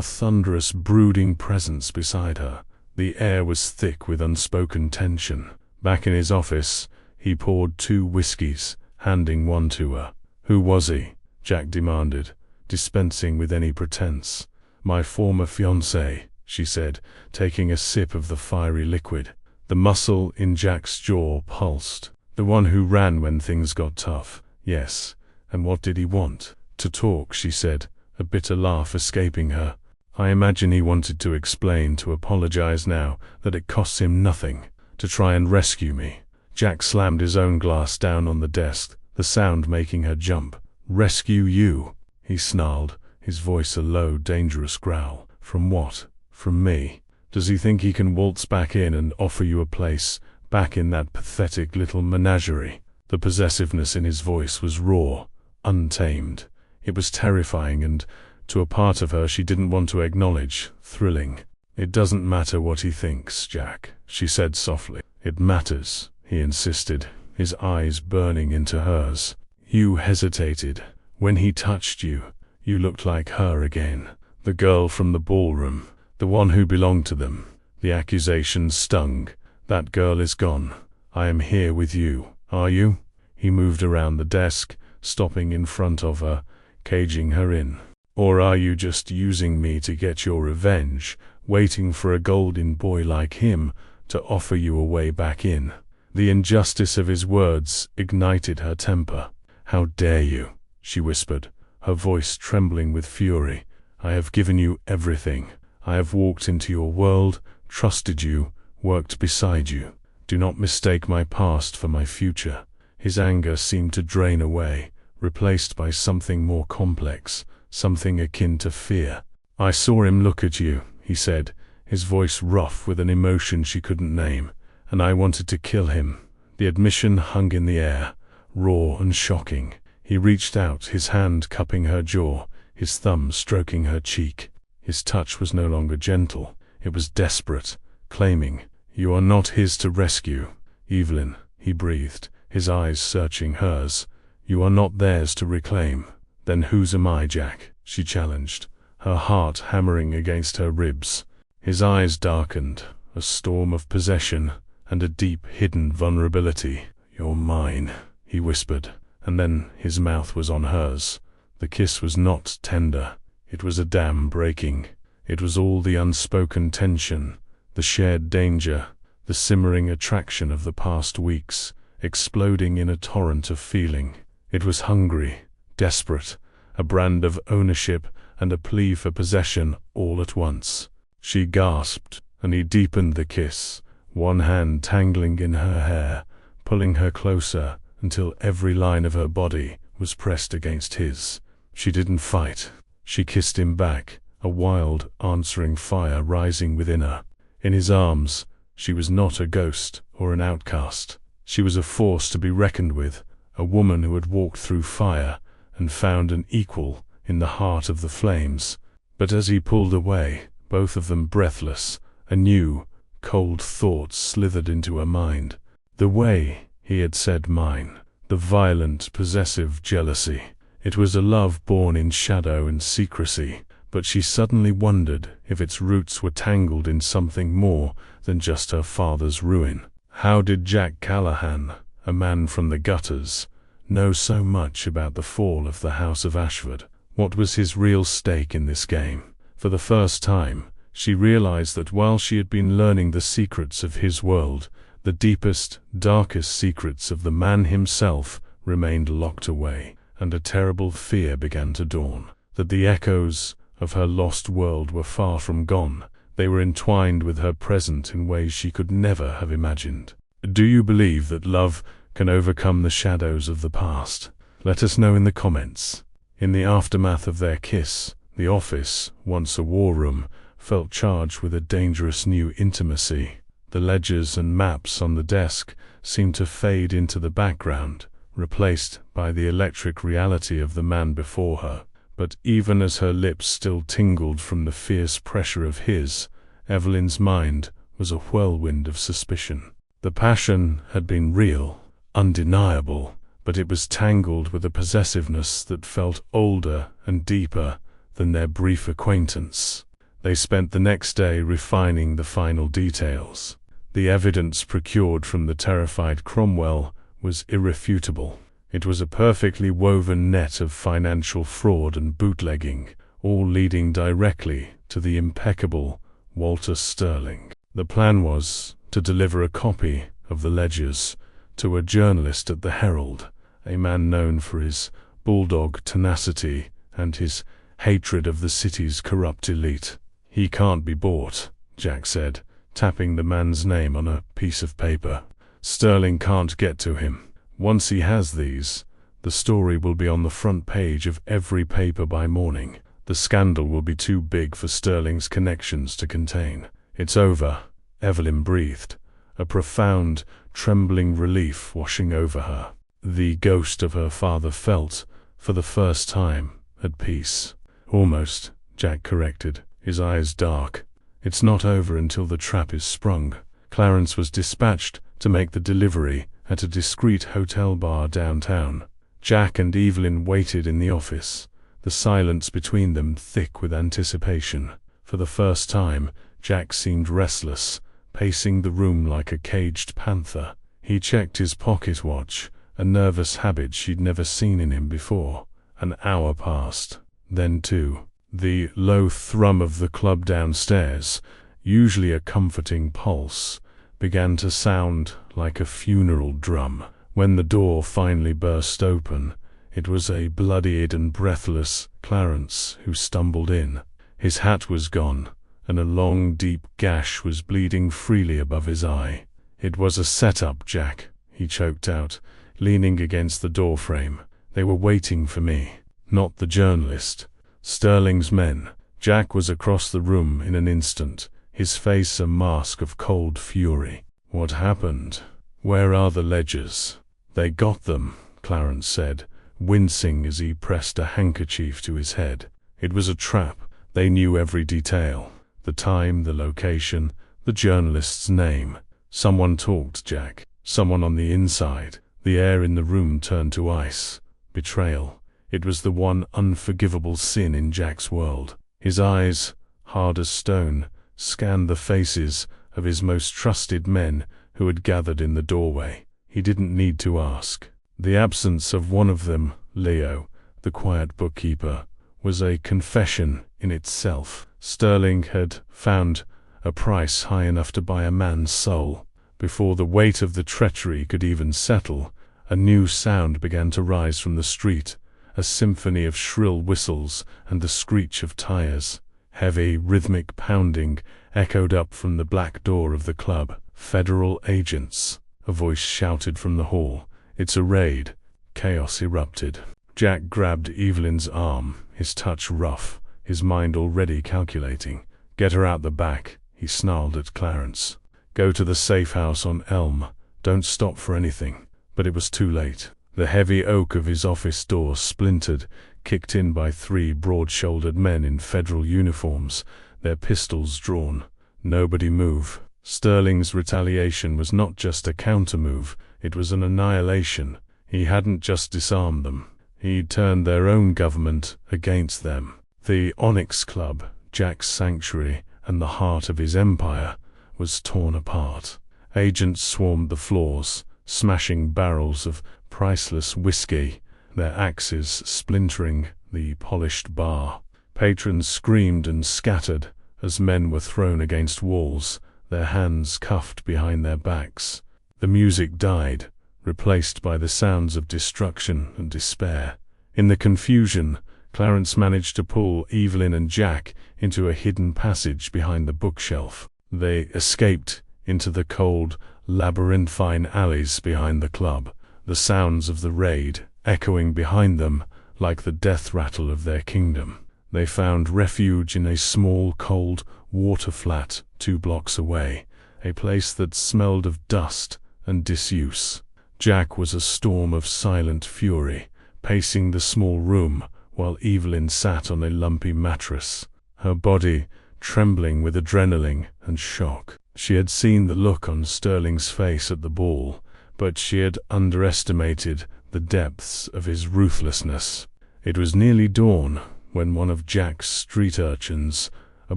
thunderous, brooding presence beside her. The air was thick with unspoken tension. Back in his office, he poured 2 whiskeys, handing one to her. "Who was he?" Jack demanded, dispensing with any pretense. "My former fiancé," she said, taking a sip of the fiery liquid. The muscle in Jack's jaw pulsed. "The one who ran when things got tough." "Yes. And what did he want?" "To talk," she said, a bitter laugh escaping her. "I imagine he wanted to explain, to apologize now, that it costs him nothing, to try and rescue me." Jack slammed his own glass down on the desk, the sound making her jump. "Rescue you?" he snarled, his voice a low, dangerous growl. "From what? From me? Does he think he can waltz back in and offer you a place, back in that pathetic little menagerie?" The possessiveness in his voice was raw, untamed. It was terrifying and, to a part of her she didn't want to acknowledge, thrilling. "It doesn't matter what he thinks, Jack," she said softly. "It matters," he insisted, his eyes burning into hers. "You hesitated. When he touched you, you looked like her again. The girl from the ballroom, the one who belonged to them." The accusation stung. "That girl is gone. I am here with you. Are you?" He moved around the desk, stopping in front of her, caging her in. "Or are you just using me to get your revenge, waiting for a golden boy like him to offer you a way back in?" The injustice of his words ignited her temper. "How dare you?" she whispered, her voice trembling with fury. "I have given you everything. I have walked into your world, trusted you, worked beside you. Do not mistake my past for my future." His anger seemed to drain away, replaced by something more complex, something akin to fear. "I saw him look at you," he said, his voice rough with an emotion she couldn't name, "and I wanted to kill him." The admission hung in the air, raw and shocking. He reached out, his hand cupping her jaw, his thumb stroking her cheek. His touch was no longer gentle, it was desperate, claiming, "You are not his to rescue, Evelyn," he breathed, his eyes searching hers. "You are not theirs to reclaim." "Then whose am I, Jack?" she challenged, her heart hammering against her ribs. His eyes darkened, a storm of possession and a deep hidden vulnerability. "You're mine," he whispered, and then his mouth was on hers. The kiss was not tender, it was a dam breaking. It was all the unspoken tension, the shared danger, the simmering attraction of the past weeks, exploding in a torrent of feeling. It was hungry, desperate, a brand of ownership and a plea for possession all at once. She gasped, and he deepened the kiss, one hand tangling in her hair, pulling her closer until every line of her body was pressed against his. She didn't fight. She kissed him back, a wild, answering fire rising within her. In his arms, she was not a ghost or an outcast. She was a force to be reckoned with, a woman who had walked through fire and found an equal in the heart of the flames. But as he pulled away, both of them breathless, a new, cold thought slithered into her mind. The way he had said mine, the violent, possessive jealousy. It was a love born in shadow and secrecy, but she suddenly wondered if its roots were tangled in something more than just her father's ruin. How did Jack Callahan, a man from the gutters, know so much about the fall of the House of Ashford? What was his real stake in this game? For the first time, she realized that while she had been learning the secrets of his world, the deepest, darkest secrets of the man himself remained locked away, and a terrible fear began to dawn, that the echoes of her lost world were far from gone. They were entwined with her present in ways she could never have imagined. Do you believe that love can overcome the shadows of the past? Let us know in the comments. In the aftermath of their kiss, the office, once a war room, felt charged with a dangerous new intimacy. The ledgers and maps on the desk seemed to fade into the background, replaced by the electric reality of the man before her. But even as her lips still tingled from the fierce pressure of his, Evelyn's mind was a whirlwind of suspicion. The passion had been real, undeniable, but it was tangled with a possessiveness that felt older and deeper than their brief acquaintance. They spent the next day refining the final details. The evidence procured from the terrified Cromwell was irrefutable. It was a perfectly woven net of financial fraud and bootlegging, all leading directly to the impeccable Walter Sterling. The plan was to deliver a copy of the ledgers to a journalist at the Herald, a man known for his bulldog tenacity and his hatred of the city's corrupt elite. "He can't be bought," Jack said, tapping the man's name on a piece of paper. "Sterling can't get to him. Once he has these, the story will be on the front page of every paper by morning. The scandal will be too big for Sterling's connections to contain." "It's over," Evelyn breathed, a profound, trembling relief washing over her. The ghost of her father felt, for the first time, at peace. "Almost," Jack corrected, his eyes dark. "It's not over until the trap is sprung." Clarence was dispatched to make the delivery at a discreet hotel bar downtown. Jack and Evelyn waited in the office, the silence between them thick with anticipation. For the first time, Jack seemed restless, pacing the room like a caged panther. He checked his pocket watch, a nervous habit she'd never seen in him before. An hour passed. Then two. The low thrum of the club downstairs, usually a comforting pulse, began to sound like a funeral drum. When the door finally burst open, it was a bloodied and breathless Clarence who stumbled in. His hat was gone, and a long, deep gash was bleeding freely above his eye. "It was a setup, Jack," he choked out, leaning against the doorframe. "They were waiting for me, not the journalist. Sterling's men." Jack was across the room in an instant, his face a mask of cold fury. "What happened? Where are the ledgers?" "They got them," Clarence said, wincing as he pressed a handkerchief to his head. "It was a trap. They knew every detail. The time, the location, the journalist's name. Someone talked, Jack. Someone on the inside." The air in the room turned to ice. Betrayal. It was the one unforgivable sin in Jack's world. His eyes, hard as stone, scanned the faces of his most trusted men who had gathered in the doorway. He didn't need to ask. The absence of one of them, Leo, the quiet bookkeeper, was a confession in itself. Sterling had found a price high enough to buy a man's soul. Before the weight of the treachery could even settle, a new sound began to rise from the street, a symphony of shrill whistles and the screech of tires. Heavy, rhythmic pounding echoed up from the black door of the club. "Federal agents," a voice shouted from the hall. "It's a raid." Chaos erupted. Jack grabbed Evelyn's arm, his touch rough, his mind already calculating. "Get her out the back," he snarled at Clarence. "Go to the safe house on Elm. Don't stop for anything." But it was too late. The heavy oak of his office door splintered, kicked in by three broad-shouldered men in federal uniforms, their pistols drawn. Nobody move. Sterling's retaliation was not just a countermove, it was an annihilation. He hadn't just disarmed them. He'd turned their own government against them. The Onyx Club, Jack's sanctuary and the heart of his empire, was torn apart. Agents swarmed the floors, smashing barrels of priceless whiskey, their axes splintering the polished bar. Patrons screamed and scattered as men were thrown against walls, their hands cuffed behind their backs. The music died, replaced by the sounds of destruction and despair. In the confusion, Clarence managed to pull Evelyn and Jack into a hidden passage behind the bookshelf. They escaped into the cold, labyrinthine alleys behind the club, the sounds of the raid echoing behind them like the death rattle of their kingdom. They found refuge in a small, cold water flat 2 blocks away, a place that smelled of dust and disuse. Jack was a storm of silent fury, pacing the small room while Evelyn sat on a lumpy mattress, her body trembling with adrenaline and shock. She had seen the look on Sterling's face at the ball, but she had underestimated the depths of his ruthlessness. It was nearly dawn when one of Jack's street urchins, a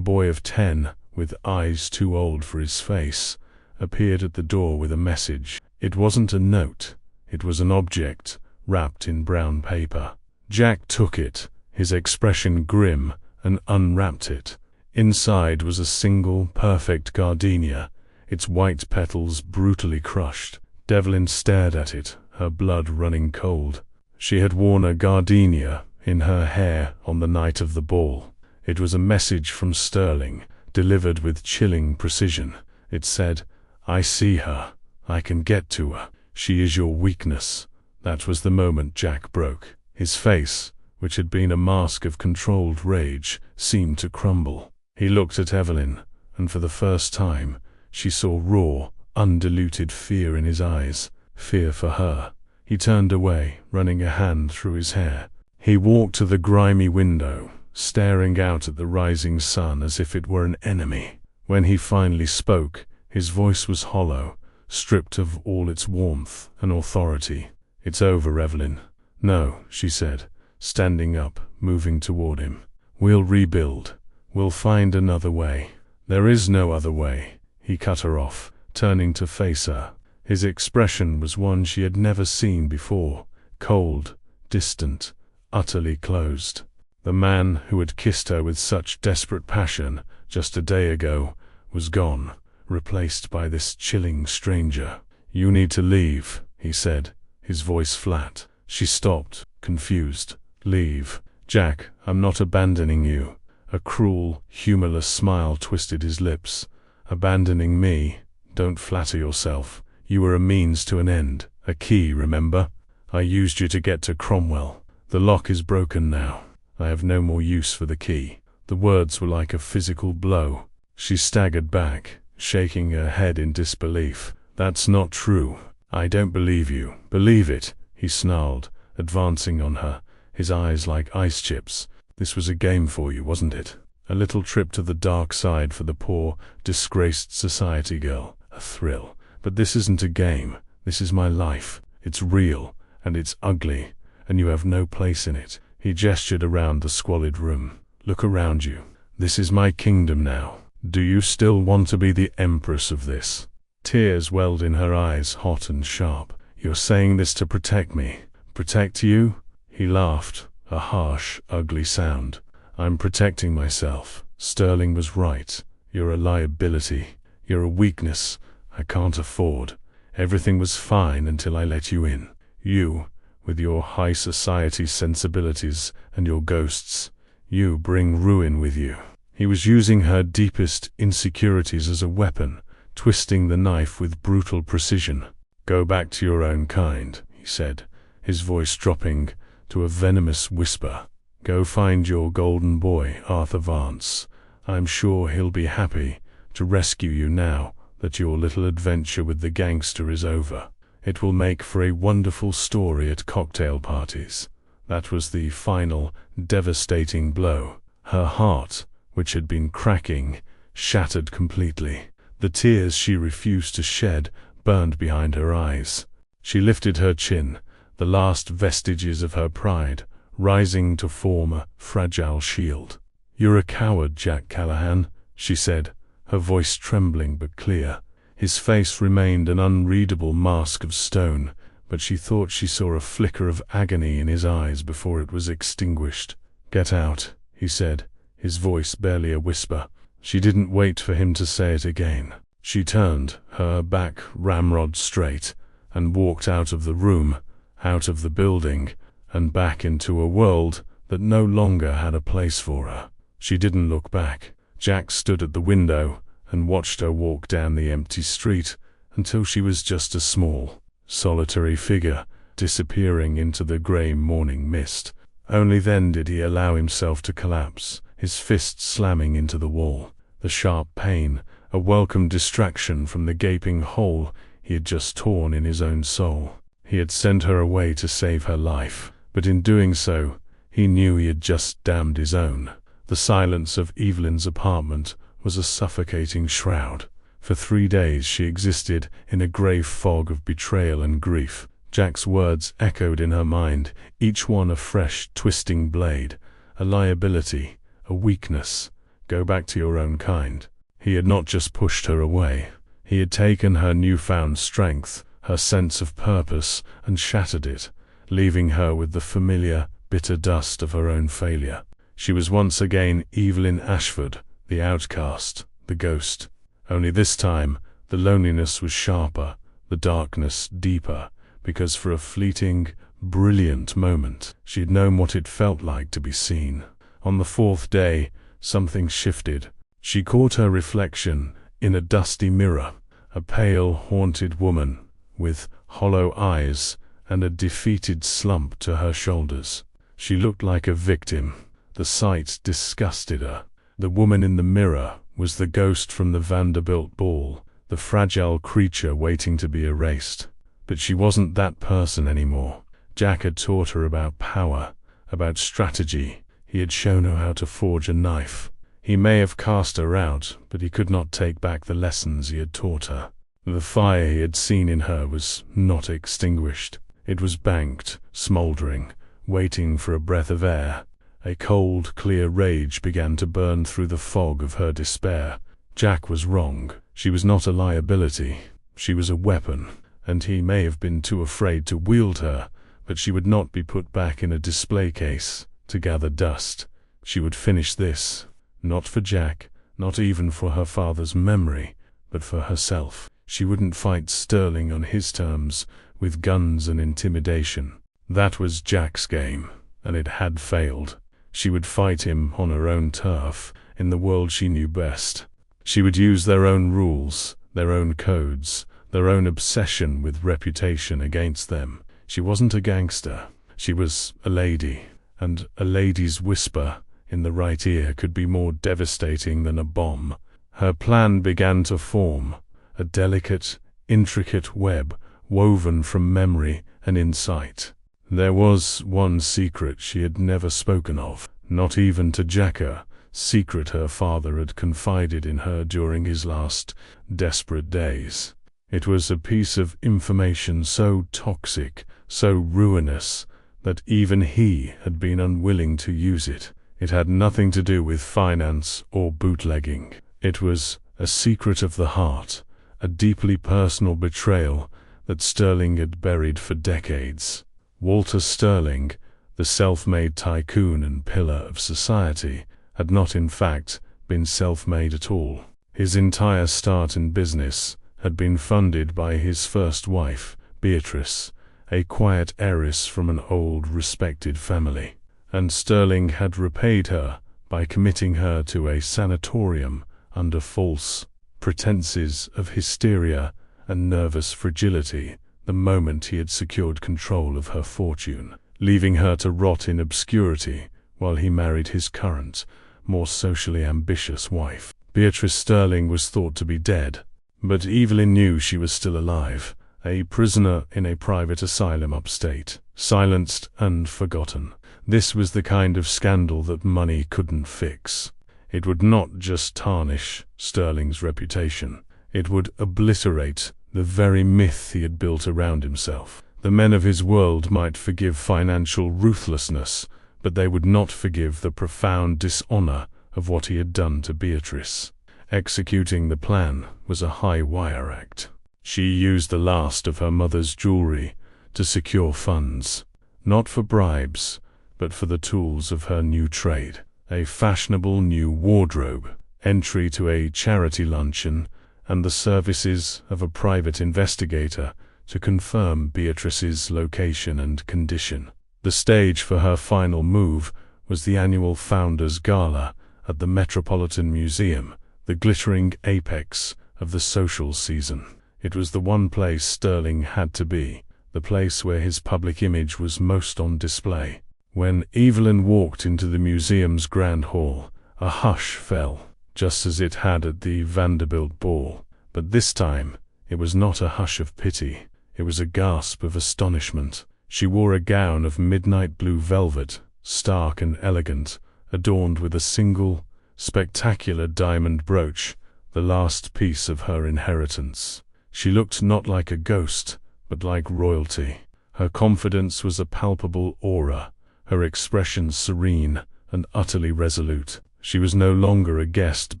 boy of 10 with eyes too old for his face, appeared at the door with a message. It wasn't a note, it was an object wrapped in brown paper. Jack took it, his expression grim, and unwrapped it. Inside was a single, perfect gardenia, its white petals brutally crushed. Devlin stared at it, her blood running cold. She had worn a gardenia in her hair on the night of the ball. It was a message from Sterling, delivered with chilling precision. It said, "I see her. I can get to her. She is your weakness." That was the moment Jack broke. His face, which had been a mask of controlled rage, seemed to crumble. He looked at Evelyn, and for the first time, she saw raw, undiluted fear in his eyes. Fear for her. He turned away, running a hand through his hair. He walked to the grimy window, staring out at the rising sun as if it were an enemy. When he finally spoke, his voice was hollow, stripped of all its warmth and authority. "It's over, Evelyn." "No," she said, standing up, moving toward him. "We'll rebuild. We'll find another way." "There is no other way," he cut her off, turning to face her. His expression was one she had never seen before, cold, distant, utterly closed. The man who had kissed her with such desperate passion just a day ago was gone, replaced by this chilling stranger. "You need to leave," he said, his voice flat. She stopped, confused. "Leave?" "Jack, I'm not abandoning you." A cruel, humorless smile twisted his lips. "Abandoning me? Don't flatter yourself. You were a means to an end, a key, remember? I used you to get to Cromwell. The lock is broken now. I have no more use for the key." The words were like a physical blow. She staggered back, shaking her head in disbelief. "That's not true. I don't believe you." "Believe it," he snarled, advancing on her, his eyes like ice chips. "This was a game for you, wasn't it? A little trip to the dark side for the poor, disgraced society girl. A thrill. But this isn't a game. This is my life. It's real, and it's ugly, and you have no place in it." He gestured around the squalid room. "Look around you. This is my kingdom now. Do you still want to be the empress of this?" Tears welled in her eyes, hot and sharp. "You're saying this to protect me." "Protect you?" He laughed, a harsh, ugly sound. "I'm protecting myself. Sterling was right. You're a liability. You're a weakness I can't afford. Everything was fine until I let you in. You, with your high society sensibilities and your ghosts, you bring ruin with you." He was using her deepest insecurities as a weapon, twisting the knife with brutal precision. "Go back to your own kind," he said, his voice dropping to a venomous whisper. "Go find your golden boy, Arthur Vance. I'm sure he'll be happy to rescue you now that your little adventure with the gangster is over. It will make for a wonderful story at cocktail parties." That was the final, devastating blow. Her heart, which had been cracking, shattered completely. The tears she refused to shed burned behind her eyes. She lifted her chin, the last vestiges of her pride rising to form a fragile shield. "You're a coward, Jack Callahan," she said, her voice trembling but clear. His face remained an unreadable mask of stone, but she thought she saw a flicker of agony in his eyes before it was extinguished. "Get out," he said, his voice barely a whisper. She didn't wait for him to say it again. She turned, her back ramrod straight, and walked out of the room, out of the building, and back into a world that no longer had a place for her. She didn't look back. Jack stood at the window and watched her walk down the empty street until she was just a small, solitary figure disappearing into the grey morning mist. Only then did he allow himself to collapse, his fists slamming into the wall. The sharp pain, a welcome distraction from the gaping hole he had just torn in his own soul. He had sent her away to save her life, but in doing so, he knew he had just damned his own. The silence of Evelyn's apartment was a suffocating shroud. For 3 days she existed in a grey fog of betrayal and grief. Jack's words echoed in her mind, each one a fresh, twisting blade, a liability, a weakness. Go back to your own kind. He had not just pushed her away. He had taken her newfound strength, her sense of purpose, and shattered it, leaving her with the familiar, bitter dust of her own failure. She was once again Evelyn Ashford, the outcast, the ghost. Only this time, the loneliness was sharper, the darkness deeper, because for a fleeting, brilliant moment, she had known what it felt like to be seen. On the fourth day, something shifted. She caught her reflection in a dusty mirror, a pale, haunted woman, with hollow eyes and a defeated slump to her shoulders. She looked like a victim. The sight disgusted her. The woman in the mirror was the ghost from the Vanderbilt ball, the fragile creature waiting to be erased. But she wasn't that person anymore. Jack had taught her about power, about strategy. He had shown her how to forge a knife. He may have cast her out, but he could not take back the lessons he had taught her. The fire he had seen in her was not extinguished. It was banked, smoldering, waiting for a breath of air. A cold, clear rage began to burn through the fog of her despair. Jack was wrong. She was not a liability. She was a weapon, and he may have been too afraid to wield her, but she would not be put back in a display case to gather dust. She would finish this, not for Jack, not even for her father's memory, but for herself. She wouldn't fight Sterling on his terms, with guns and intimidation. That was Jack's game, and it had failed. She would fight him on her own turf, in the world she knew best. She would use their own rules, their own codes, their own obsession with reputation against them. She wasn't a gangster. She was a lady, and a lady's whisper in the right ear could be more devastating than a bomb. Her plan began to form, a delicate, intricate web woven from memory and insight. There was one secret she had never spoken of, not even to Jack, a secret her father had confided in her during his last desperate days. It was a piece of information so toxic, so ruinous, that even he had been unwilling to use it. It had nothing to do with finance or bootlegging. It was a secret of the heart, a deeply personal betrayal that Sterling had buried for decades. Walter Sterling, the self-made tycoon and pillar of society, had not in fact been self-made at all. His entire start in business had been funded by his first wife, Beatrice, a quiet heiress from an old, respected family. And Sterling had repaid her by committing her to a sanatorium under false pretenses of hysteria and nervous fragility the moment he had secured control of her fortune, leaving her to rot in obscurity while he married his current, more socially ambitious wife. Beatrice Sterling was thought to be dead, but Evelyn knew she was still alive, a prisoner in a private asylum upstate, silenced and forgotten. This was the kind of scandal that money couldn't fix. It would not just tarnish Sterling's reputation. It would obliterate the very myth he had built around himself. The men of his world might forgive financial ruthlessness, but they would not forgive the profound dishonor of what he had done to Beatrice. Executing the plan was a high-wire act. She used the last of her mother's jewelry to secure funds, not for bribes, but for the tools of her new trade. A fashionable new wardrobe, entry to a charity luncheon, and the services of a private investigator to confirm Beatrice's location and condition. The stage for her final move was the annual Founders Gala at the Metropolitan Museum, the glittering apex of the social season. It was the one place Sterling had to be, the place where his public image was most on display. When Evelyn walked into the museum's grand hall, a hush fell, just as it had at the Vanderbilt ball. But this time, it was not a hush of pity. It was a gasp of astonishment. She wore a gown of midnight blue velvet, stark and elegant, adorned with a single, spectacular diamond brooch, the last piece of her inheritance. She looked not like a ghost, but like royalty. Her confidence was a palpable aura, her expression serene and utterly resolute. She was no longer a guest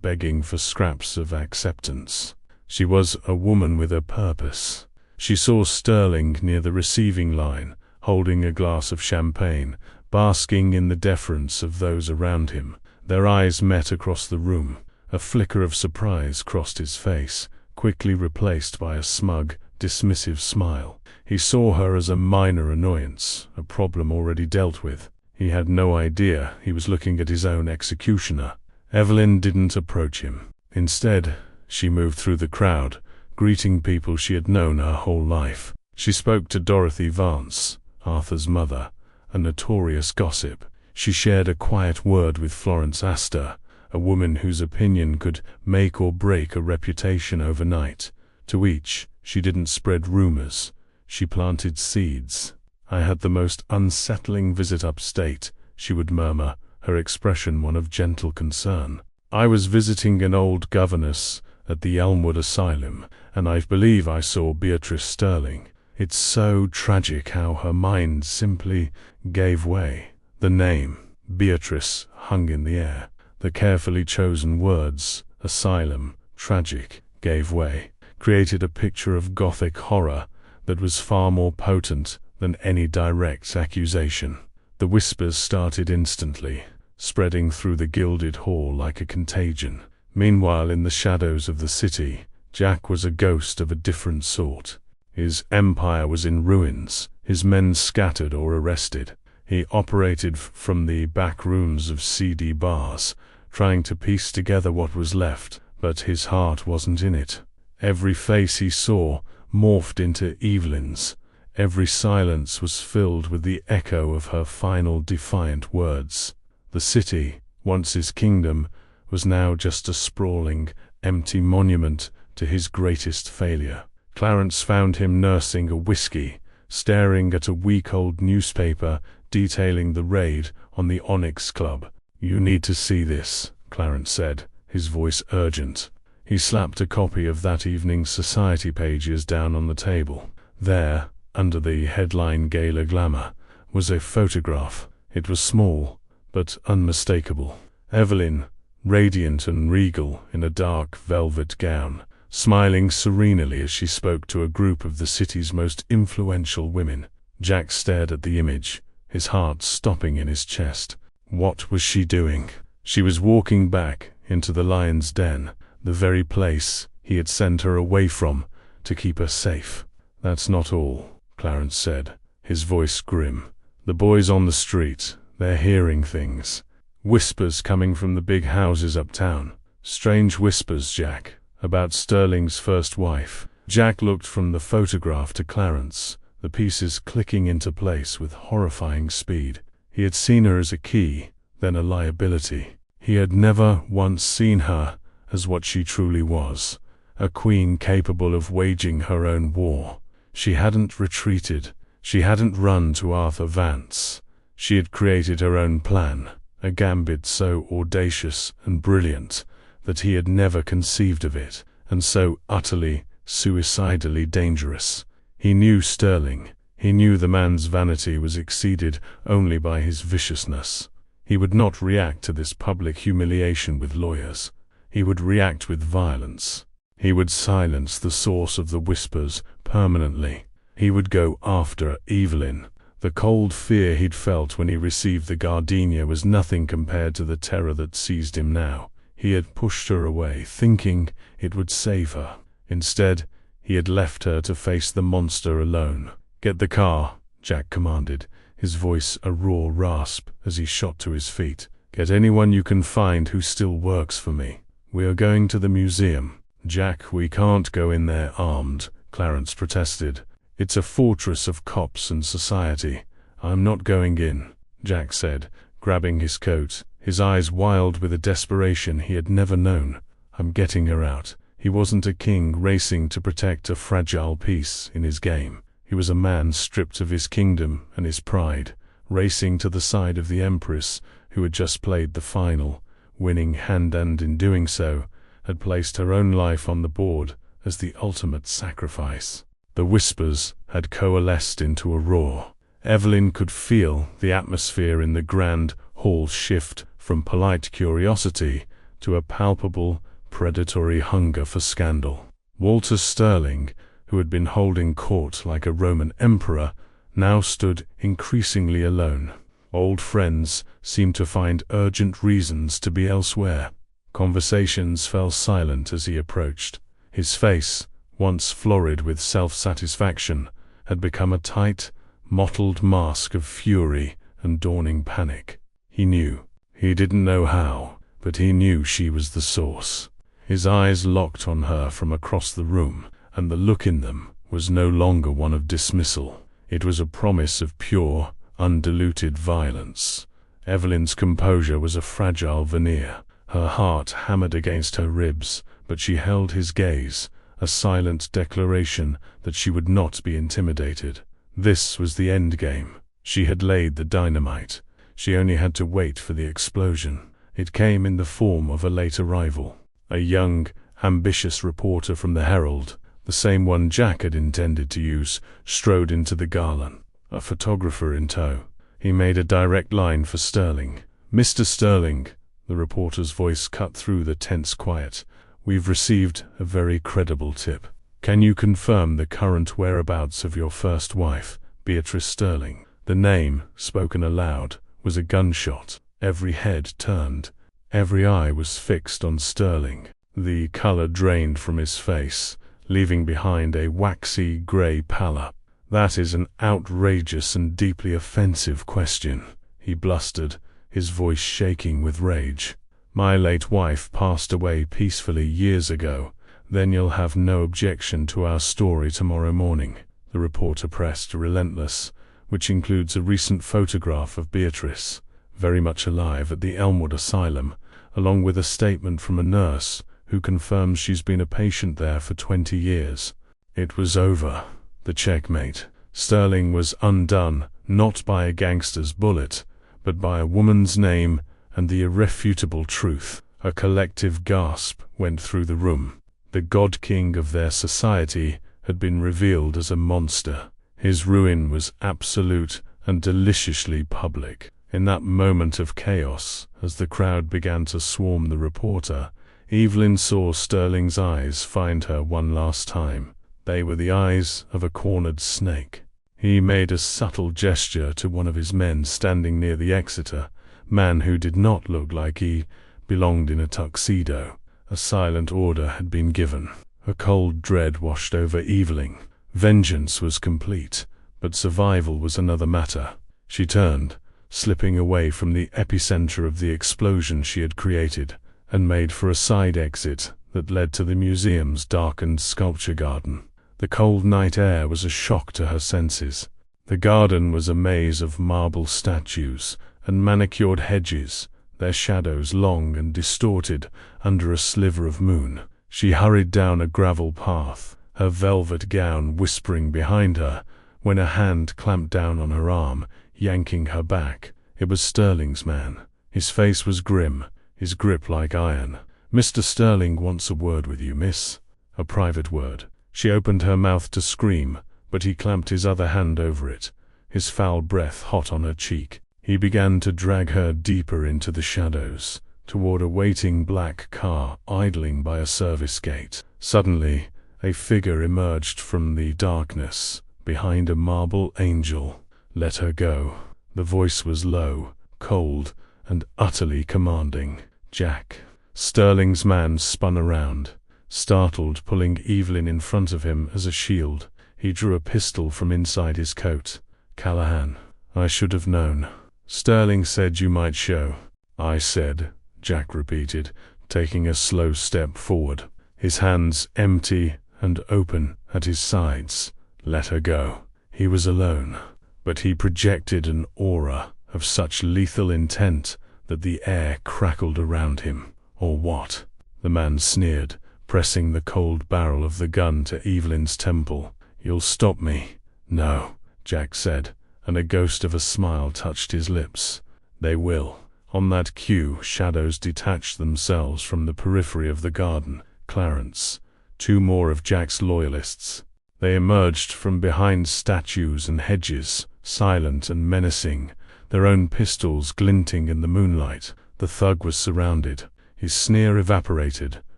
begging for scraps of acceptance. She was a woman with a purpose. She saw Sterling near the receiving line, holding a glass of champagne, basking in the deference of those around him. Their eyes met across the room. A flicker of surprise crossed his face, quickly replaced by a smug, dismissive smile. He saw her as a minor annoyance, a problem already dealt with. He had no idea he was looking at his own executioner. Evelyn didn't approach him. Instead, she moved through the crowd, greeting people she had known her whole life. She spoke to Dorothy Vance, Arthur's mother, a notorious gossip. She shared a quiet word with Florence Astor, a woman whose opinion could make or break a reputation overnight. To each, she didn't spread rumors. She planted seeds. "I had the most unsettling visit upstate," she would murmur, her expression one of gentle concern. "I was visiting an old governess at the Elmwood Asylum, and I believe I saw Beatrice Sterling. It's so tragic how her mind simply gave way." The name, Beatrice, hung in the air. The carefully chosen words, asylum, tragic, gave way, created a picture of gothic horror that was far more potent than any direct accusation. The whispers started instantly, spreading through the gilded hall like a contagion. Meanwhile, in the shadows of the city, Jack was a ghost of a different sort. His empire was in ruins, his men scattered or arrested. He operated from the back rooms of seedy bars, trying to piece together what was left, but his heart wasn't in it. Every face he saw morphed into Evelyn's. Every silence was filled with the echo of her final defiant words. The city, once his kingdom, was now just a sprawling, empty monument to his greatest failure. Clarence found him nursing a whiskey, staring at a week-old newspaper detailing the raid on the Onyx Club. "You need to see this," Clarence said, his voice urgent. He slapped a copy of that evening's Society pages down on the table. There, under the headline Gala Glamour, was a photograph. It was small, but unmistakable. Evelyn, radiant and regal in a dark velvet gown, smiling serenely as she spoke to a group of the city's most influential women. Jack stared at the image, his heart stopping in his chest. What was she doing? She was walking back into the lion's den, the very place he had sent her away from to keep her safe. "That's not all," Clarence said, his voice grim. "The boys on the street, they're hearing things. Whispers coming from the big houses uptown. Strange whispers, Jack, about Sterling's first wife." Jack looked from the photograph to Clarence, the pieces clicking into place with horrifying speed. He had seen her as a key, then a liability. He had never once seen her as what she truly was, a queen capable of waging her own war. She hadn't retreated. She hadn't run to Arthur Vance. She had created her own plan, a gambit so audacious and brilliant that he had never conceived of it, and so utterly, suicidally dangerous. He knew Sterling. He knew the man's vanity was exceeded only by his viciousness. He would not react to this public humiliation with lawyers. He would react with violence. He would silence the source of the whispers permanently. He would go after Evelyn. The cold fear he'd felt when he received the gardenia was nothing compared to the terror that seized him now. He had pushed her away, thinking it would save her. Instead, he had left her to face the monster alone. "Get the car," Jack commanded, his voice a raw rasp as he shot to his feet. "Get anyone you can find who still works for me. We are going to the museum." "Jack, we can't go in there armed," Clarence protested. "It's a fortress of cops and society." "I'm not going in," Jack said, grabbing his coat, his eyes wild with a desperation he had never known. "I'm getting her out." He wasn't a king racing to protect a fragile piece in his game. He was a man stripped of his kingdom and his pride, racing to the side of the Empress who had just played the final, winning hand, and in doing so, had placed her own life on the board as the ultimate sacrifice. The whispers, had coalesced into a roar. Evelyn could feel the atmosphere in the grand hall shift from polite curiosity to a palpable, predatory hunger for scandal. Walter Sterling, who had been holding court like a Roman emperor, now stood increasingly alone. Old friends seemed to find urgent reasons to be elsewhere. Conversations fell silent as he approached. His face, once florid with self-satisfaction, had become a tight, mottled mask of fury and dawning panic. He knew. He didn't know how, but he knew she was the source. His eyes locked on her from across the room, and the look in them was no longer one of dismissal. It was a promise of pure, undiluted violence. Evelyn's composure was a fragile veneer. Her heart hammered against her ribs, but she held his gaze, a silent declaration that she would not be intimidated. This was the end game. She had laid the dynamite. She only had to wait for the explosion. It came in the form of a late arrival. A young, ambitious reporter from the Herald, the same one Jack had intended to use, strode into the garden, a photographer in tow. He made a direct line for Sterling. "Mr. Sterling," the reporter's voice cut through the tense quiet, "we've received a very credible tip. Can you confirm the current whereabouts of your first wife, Beatrice Sterling?" The name, spoken aloud, was a gunshot. Every head turned. Every eye was fixed on Sterling. The color drained from his face, leaving behind a waxy gray pallor. "That is an outrageous and deeply offensive question," he blustered, his voice shaking with rage. "My late wife passed away peacefully years ago. Then you'll have no objection to our story tomorrow morning," the reporter pressed, relentless, "which includes a recent photograph of Beatrice, very much alive at the Elmwood Asylum, along with a statement from a nurse who confirms she's been a patient there for 20 years. It was over. The checkmate. Sterling was undone, not by a gangster's bullet, but by a woman's name and the irrefutable truth. A collective gasp went through the room. The god-king of their society had been revealed as a monster. His ruin was absolute and deliciously public. In that moment of chaos, as the crowd began to swarm the reporter, Evelyn saw Sterling's eyes find her one last time. They were the eyes of a cornered snake. He made a subtle gesture to one of his men standing near the exit, a man who did not look like he belonged in a tuxedo. A silent order had been given. A cold dread washed over Evelyn. Vengeance was complete, but survival was another matter. She turned, slipping away from the epicenter of the explosion she had created, and made for a side exit that led to the museum's darkened sculpture garden. The cold night air was a shock to her senses. The garden was a maze of marble statues and manicured hedges, their shadows long and distorted under a sliver of moon. She hurried down a gravel path, her velvet gown whispering behind her, when a hand clamped down on her arm, yanking her back. It was Sterling's man. His face was grim, his grip like iron. "Mr. Sterling wants a word with you, miss. A private word." She opened her mouth to scream, but he clamped his other hand over it, his foul breath hot on her cheek. He began to drag her deeper into the shadows, toward a waiting black car idling by a service gate. Suddenly, a figure emerged from the darkness, behind a marble angel. "Let her go." The voice was low, cold, and utterly commanding. "Jack." Sterling's man spun around, startled, pulling Evelyn in front of him as a shield. He drew a pistol from inside his coat. "Callahan." "I should have known. Sterling said you might show." "I said," Jack repeated, taking a slow step forward, his hands empty and open at his sides. "Let her go." He was alone, but he projected an aura of such lethal intent that the air crackled around him. "Or what?" the man sneered, pressing the cold barrel of the gun to Evelyn's temple. "You'll stop me." "No," Jack said, and a ghost of a smile touched his lips. "They will." On that cue, shadows detached themselves from the periphery of the garden. Clarence, two more of Jack's loyalists. They emerged from behind statues and hedges, silent and menacing, their own pistols glinting in the moonlight. The thug was surrounded. His sneer evaporated,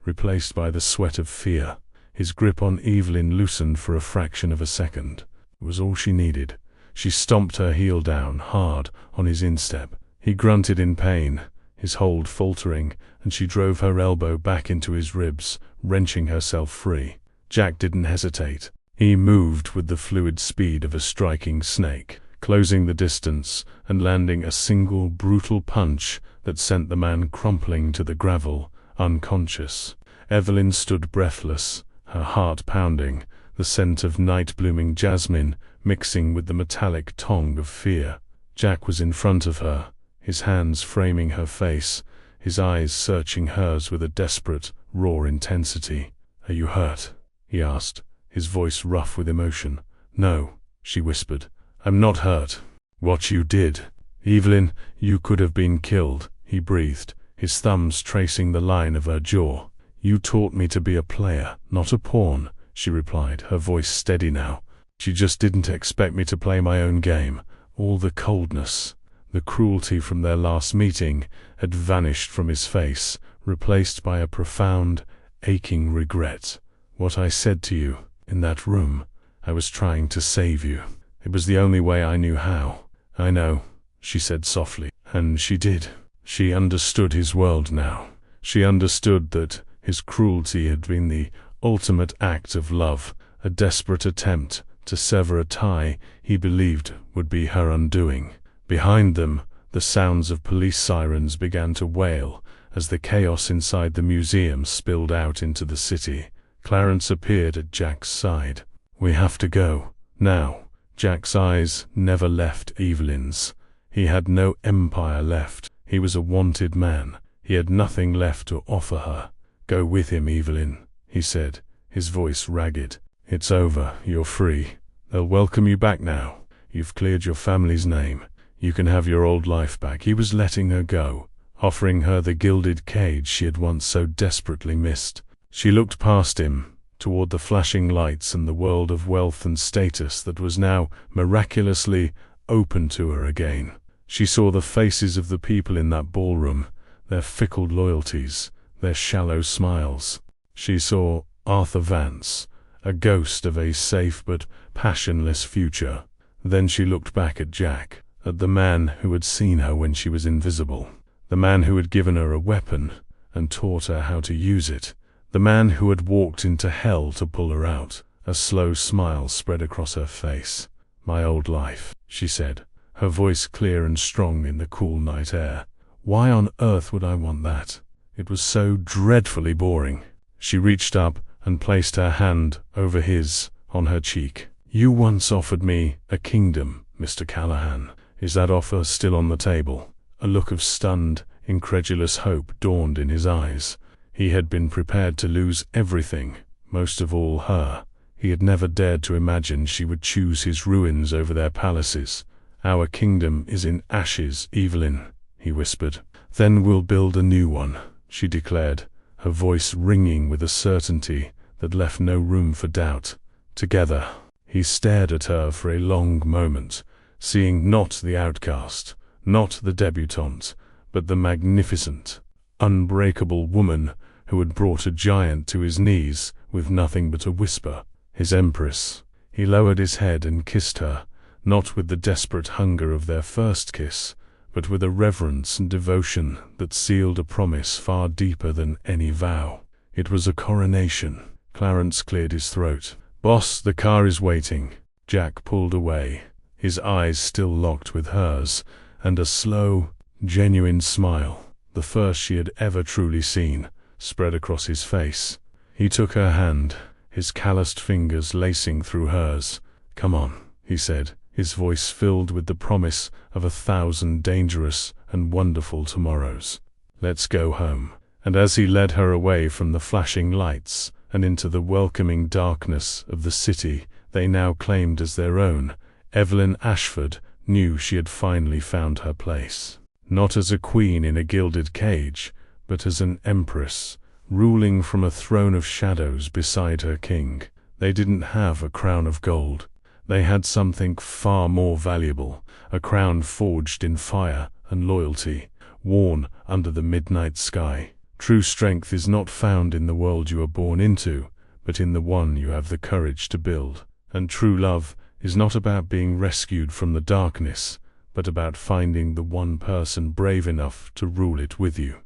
replaced by the sweat of fear. His grip on Evelyn loosened for a fraction of a second. It was all she needed. She stomped her heel down, hard, on his instep. He grunted in pain, his hold faltering, and she drove her elbow back into his ribs, wrenching herself free. Jack didn't hesitate. He moved with the fluid speed of a striking snake, closing the distance and landing a single brutal punch that sent the man crumpling to the gravel, unconscious. Evelyn stood breathless, her heart pounding, the scent of night-blooming jasmine mixing with the metallic tong of fear. Jack was in front of her, his hands framing her face, his eyes searching hers with a desperate, raw intensity. "Are you hurt?" he asked, his voice rough with emotion. "No," she whispered. "I'm not hurt." "What you did, Evelyn, you could have been killed," he breathed, his thumbs tracing the line of her jaw. "You taught me to be a player, not a pawn," she replied, her voice steady now. "She just didn't expect me to play my own game." All the coldness, the cruelty from their last meeting had vanished from his face, replaced by a profound, aching regret. "What I said to you, in that room, I was trying to save you. It was the only way I knew how." "I know," she said softly. And she did. She understood his world now. She understood that his cruelty had been the ultimate act of love, a desperate attempt to sever a tie he believed would be her undoing. Behind them, the sounds of police sirens began to wail as the chaos inside the museum spilled out into the city. Clarence appeared at Jack's side. "We have to go, now." Jack's eyes never left Evelyn's. He had no empire left. He was a wanted man. He had nothing left to offer her. "Go with him, Evelyn," he said, his voice ragged. "It's over. You're free. They'll welcome you back now. You've cleared your family's name. You can have your old life back." He was letting her go, offering her the gilded cage she had once so desperately missed. She looked past him, toward the flashing lights and the world of wealth and status that was now miraculously open to her again. She saw the faces of the people in that ballroom, their fickle loyalties, their shallow smiles. She saw Arthur Vance, a ghost of a safe but passionless future. Then she looked back at Jack, at the man who had seen her when she was invisible, the man who had given her a weapon and taught her how to use it, the man who had walked into hell to pull her out. A slow smile spread across her face. "My old life," she said, her voice clear and strong in the cool night air. "Why on earth would I want that? It was so dreadfully boring." She reached up and placed her hand over his, on her cheek. "You once offered me a kingdom, Mr. Callahan. Is that offer still on the table?" A look of stunned, incredulous hope dawned in his eyes. He had been prepared to lose everything, most of all her. He had never dared to imagine she would choose his ruins over their palaces. "Our kingdom is in ashes, Evelyn," he whispered. "Then we'll build a new one," she declared, her voice ringing with a certainty that left no room for doubt. Together. He stared at her for a long moment, seeing not the outcast, not the debutante, but the magnificent, unbreakable woman who had brought a giant to his knees with nothing but a whisper. His empress. He lowered his head and kissed her, not with the desperate hunger of their first kiss, but with a reverence and devotion that sealed a promise far deeper than any vow. It was a coronation. Clarence cleared his throat. "Boss, the car is waiting." Jack pulled away, his eyes still locked with hers, and a slow, genuine smile, the first she had ever truly seen, spread across his face. He took her hand, his calloused fingers lacing through hers. "Come on," he said, his voice filled with the promise of 1,000 dangerous and wonderful tomorrows. "Let's go home." And as he led her away from the flashing lights and into the welcoming darkness of the city they now claimed as their own, Evelyn Ashford knew she had finally found her place. Not as a queen in a gilded cage, but as an empress, ruling from a throne of shadows beside her king. They didn't have a crown of gold. They had something far more valuable, a crown forged in fire and loyalty, worn under the midnight sky. True strength is not found in the world you are born into, but in the one you have the courage to build. And true love is not about being rescued from the darkness, but about finding the one person brave enough to rule it with you.